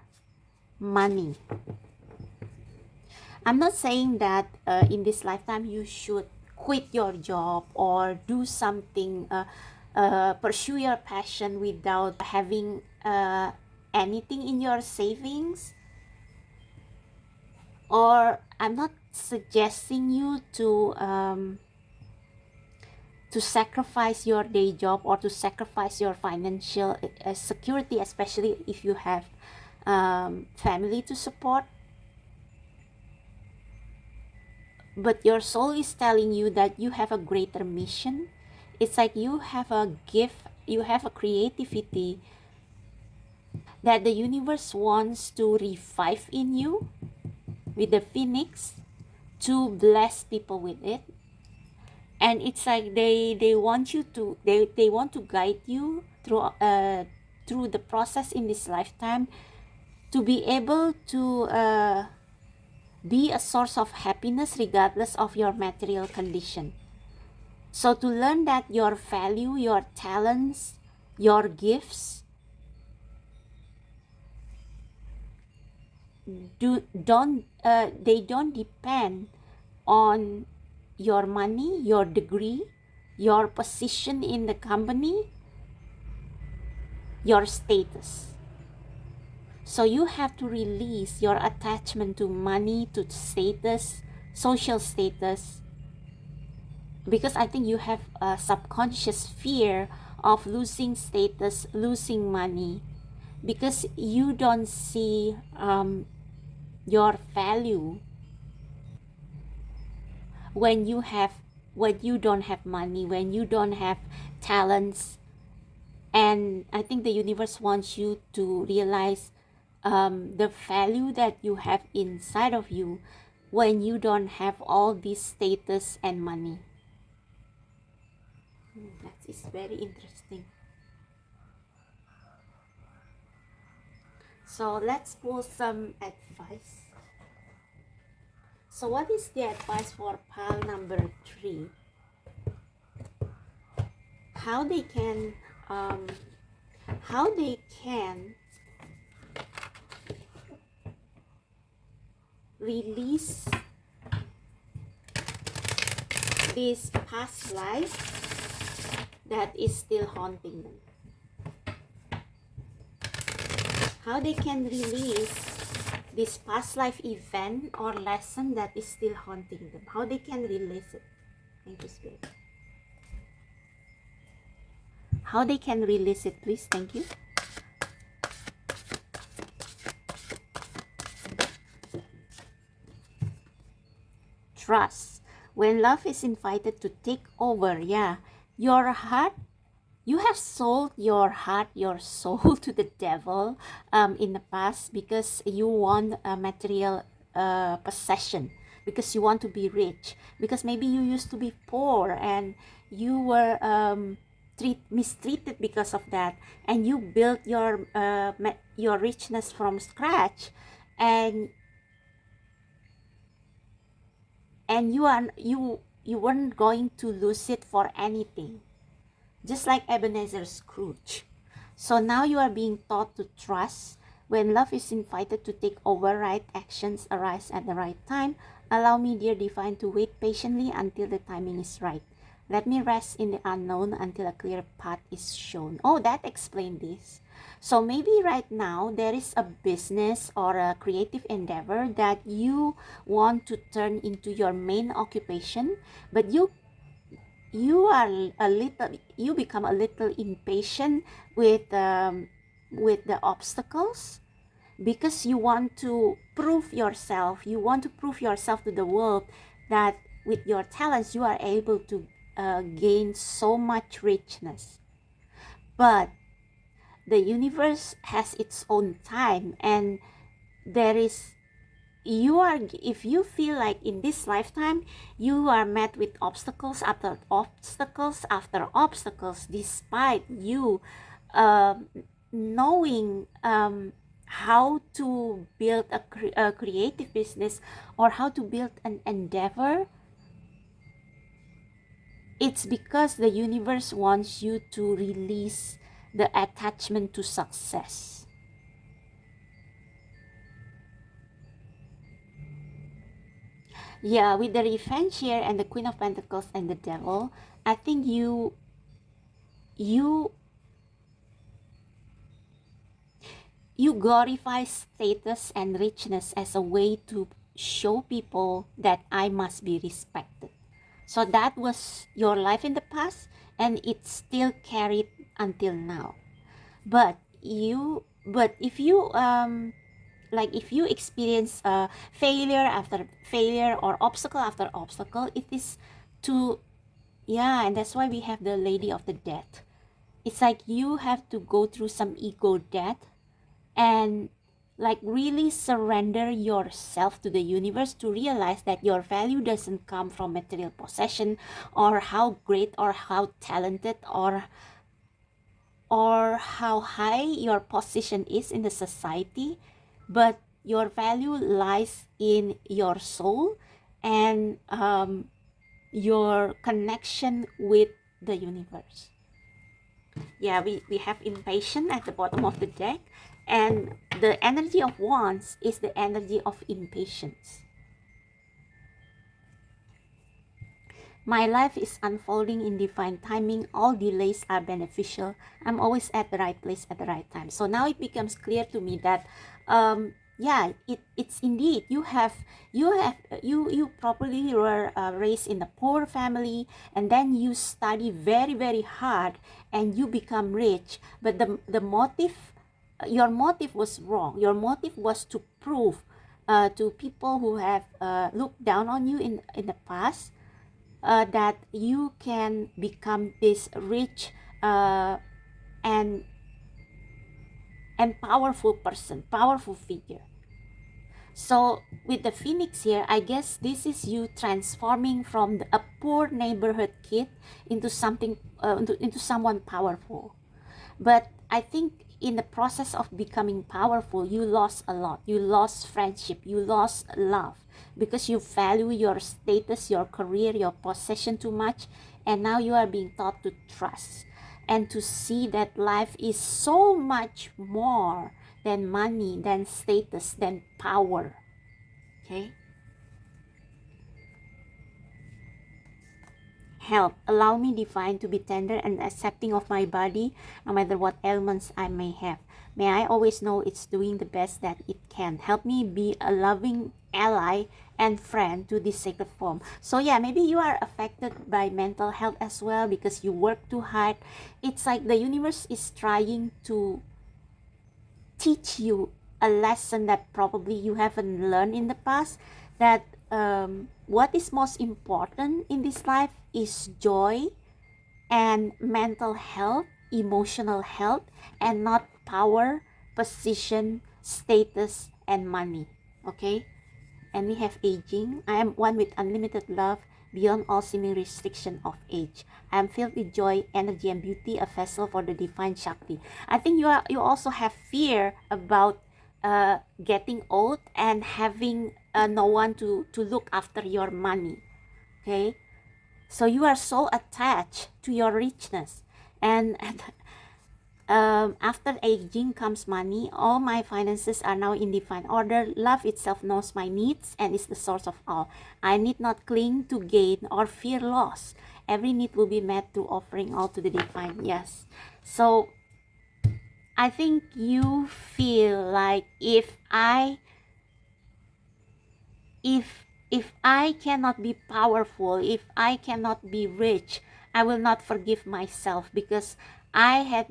money. I'm not saying that in this lifetime you should quit your job or do something, pursue your passion without having anything in your savings. Or I'm not suggesting you to sacrifice your day job or to sacrifice your financial security, especially if you have family to support. But your soul is telling you that you have a greater mission. It's like you have a gift, you have a creativity that the universe wants to revive in you with the phoenix, to bless people with it. And it's like they want you to, they want to guide you through the process in this lifetime, to be able to be a source of happiness regardless of your material condition. So to learn that your value, your talents, your gifts they don't depend on your money, your degree, your position in the company, your status. So you have to release your attachment to money, to status, social status, because I think you have a subconscious fear of losing status, losing money, because you don't see your value when you don't have money, when you don't have talents. And I think the universe wants you to realize the value that you have inside of you when you don't have all this status and money. That is very interesting. So let's pull some advice. So what is the advice for pile number 3? How they can release this past life that is still haunting them. How they can release this past life event or lesson that is still haunting them. How they can release it. Thank you, Spirit. How they can release it, please. Thank you. Trust. When love is invited to take over, yeah, your heart, you have sold your heart, your soul to the devil in the past because you want a material possession, because you want to be rich, because maybe you used to be poor and you were mistreated because of that, and you built your richness from scratch, and you weren't going to lose it for anything, just like Ebenezer Scrooge. So now you are being taught to trust. When love is invited to take over, right actions arise at the right time. Allow me, dear divine, to wait patiently until the timing is right. Let me rest in the unknown until a clear path is shown. Oh, that explained this. So maybe right now there is a business or a creative endeavor that you want to turn into your main occupation, but you become a little impatient with the obstacles, because you want to prove yourself. You want to prove yourself to the world that with your talents you are able to gain so much richness. But the universe has its own time, and there is if you feel like in this lifetime you are met with obstacles after obstacles after obstacles, despite you knowing how to build a creative business or how to build an endeavor, it's because the universe wants you to release the attachment to success. Yeah, with the revenge here and the Queen of Pentacles and the Devil, I think you glorify status and richness as a way to show people that I must be respected. So that was your life in the past, and it's still carried until now. But if you if you experience failure after failure or obstacle after obstacle, it is to, yeah, and that's why we have the Lady of the Death. It's like you have to go through some ego death and like really surrender yourself to the universe to realize that your value doesn't come from material possession or how great or how talented or how high your position is in the society, but your value lies in your soul and your connection with the universe. Yeah, we have impatient at the bottom of the deck, And the energy of wands is the energy of impatience. My life is unfolding in divine timing. All delays are beneficial. I'm always at the right place at the right time. So now it becomes clear to me that yeah, it's indeed you probably were raised in a poor family, and then you study very hard and you become rich, but the motive, your motive was wrong. Your motive was to prove to people who have looked down on you in the past, that you can become this rich and powerful person, powerful figure. So with the phoenix here, I guess this is you transforming from a poor neighborhood kid into something, into someone powerful. But I think in the process of becoming powerful, you lost a lot. You lost friendship, you lost love, because you value your status, your career, your possession too much. And now you are being taught to trust and to see that life is so much more than money, than status, than power. Okay? Help. Allow me, divine, to be tender and accepting of my body, no matter what ailments I may have. May I always know it's doing the best that it can. Help me be a loving ally and friend to this sacred form. So yeah, maybe you are affected by mental health as well because you work too hard. It's like the universe is trying to teach you a lesson that probably you haven't learned in the past, that what is most important in this life is joy and mental health, emotional health, and not power, position, status, and money. Okay? And we have aging. I am one with unlimited love beyond all seeming restriction of age. I am filled with joy, energy, and beauty, a vessel for the divine Shakti. I think you also have fear about getting old and having no one to look after your money. Okay? So you are so attached to your richness. And after aging comes money. All my finances are now in divine order. Love itself knows my needs and is the source of all. I need not cling to gain or fear loss. Every need will be met through offering all to the divine. Yes. So I think you feel like if I cannot be powerful, if I cannot be rich, I will not forgive myself, because I had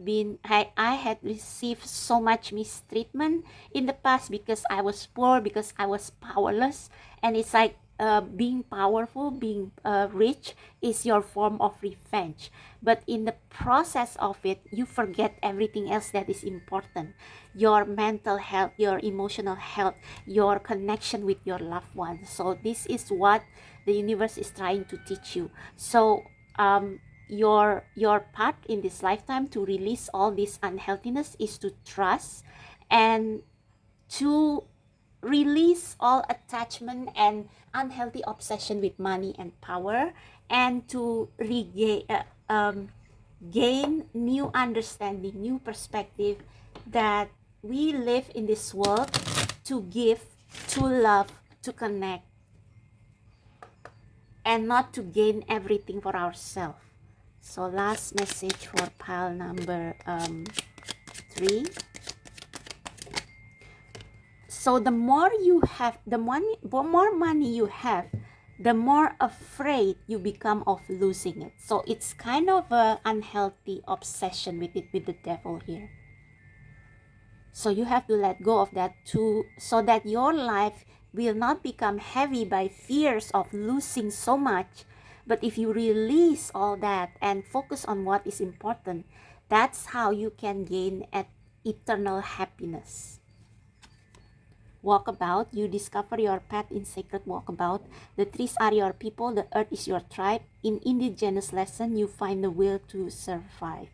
received so much mistreatment in the past because I was poor, because I was powerless. And it's like being powerful, being rich is your form of revenge. But in the process of it, you forget everything else that is important. Your mental health, your emotional health, your connection with your loved ones. So this is what the universe is trying to teach you. So your part in this lifetime to release all this unhealthiness is to trust and to release all attachment and unhealthy obsession with money and power, and to gain new understanding, new perspective, that we live in this world to give, to love, to connect, and not to gain everything for ourselves. So last message for pile number 3. So the more you have, the more money you have, the more afraid you become of losing it. So it's kind of an unhealthy obsession with it, with the devil here. So you have to let go of that too, so that your life will not become heavy by fears of losing so much. But if you release all that and focus on what is important, that's how you can gain eternal happiness. Walkabout, you discover your path in sacred walkabout. The trees are your people, the earth is your tribe. In indigenous lesson, you find the will to survive.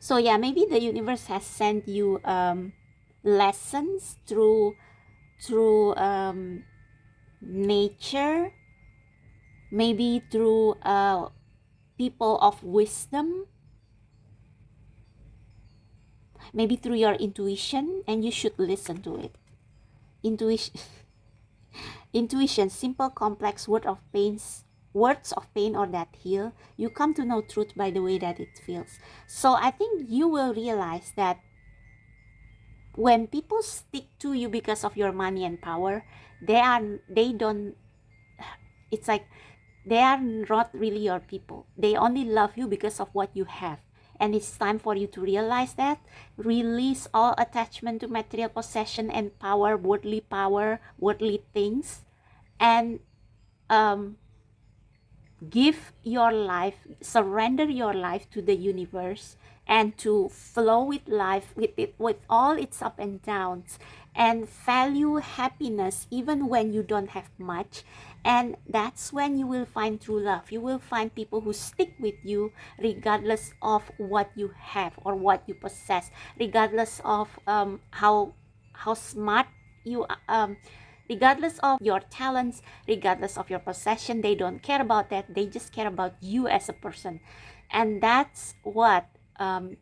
So yeah, maybe the universe has sent you lessons through nature, maybe through people of wisdom, maybe through your intuition, and you should listen to it. Intuition, intuition, simple, complex words of pain or that heal. You come to know truth by the way that it feels. So I think you will realize that when people stick to you because of your money and power, they don't, it's like they are not really your people. They only love you because of what you have. And it's time for you to realize that. Release all attachment to material possession and power, worldly things, and give your life, surrender your life to the universe, and to flow with life, with all its up and downs, and value happiness even when you don't have much. And that's when you will find true love. You will find people who stick with you regardless of what you have or what you possess, regardless of how smart you regardless of your talents, regardless of your possession. They don't care about that. They just care about you as a person. And that's what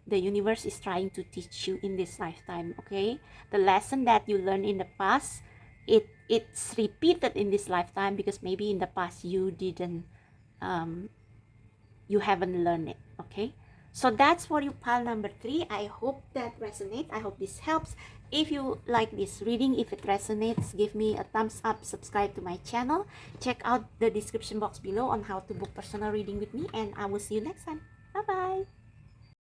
the universe is trying to teach you in this lifetime. Okay, the lesson that you learned in the past, it's repeated in this lifetime because maybe in the past you didn't you haven't learned it. Okay, so that's for you, pile number 3. I hope that resonates. I hope this helps. If you like this reading, if it resonates, give me a thumbs up, subscribe to my channel, check out the description box below on how to book personal reading with me, and I will see you next time. Bye bye.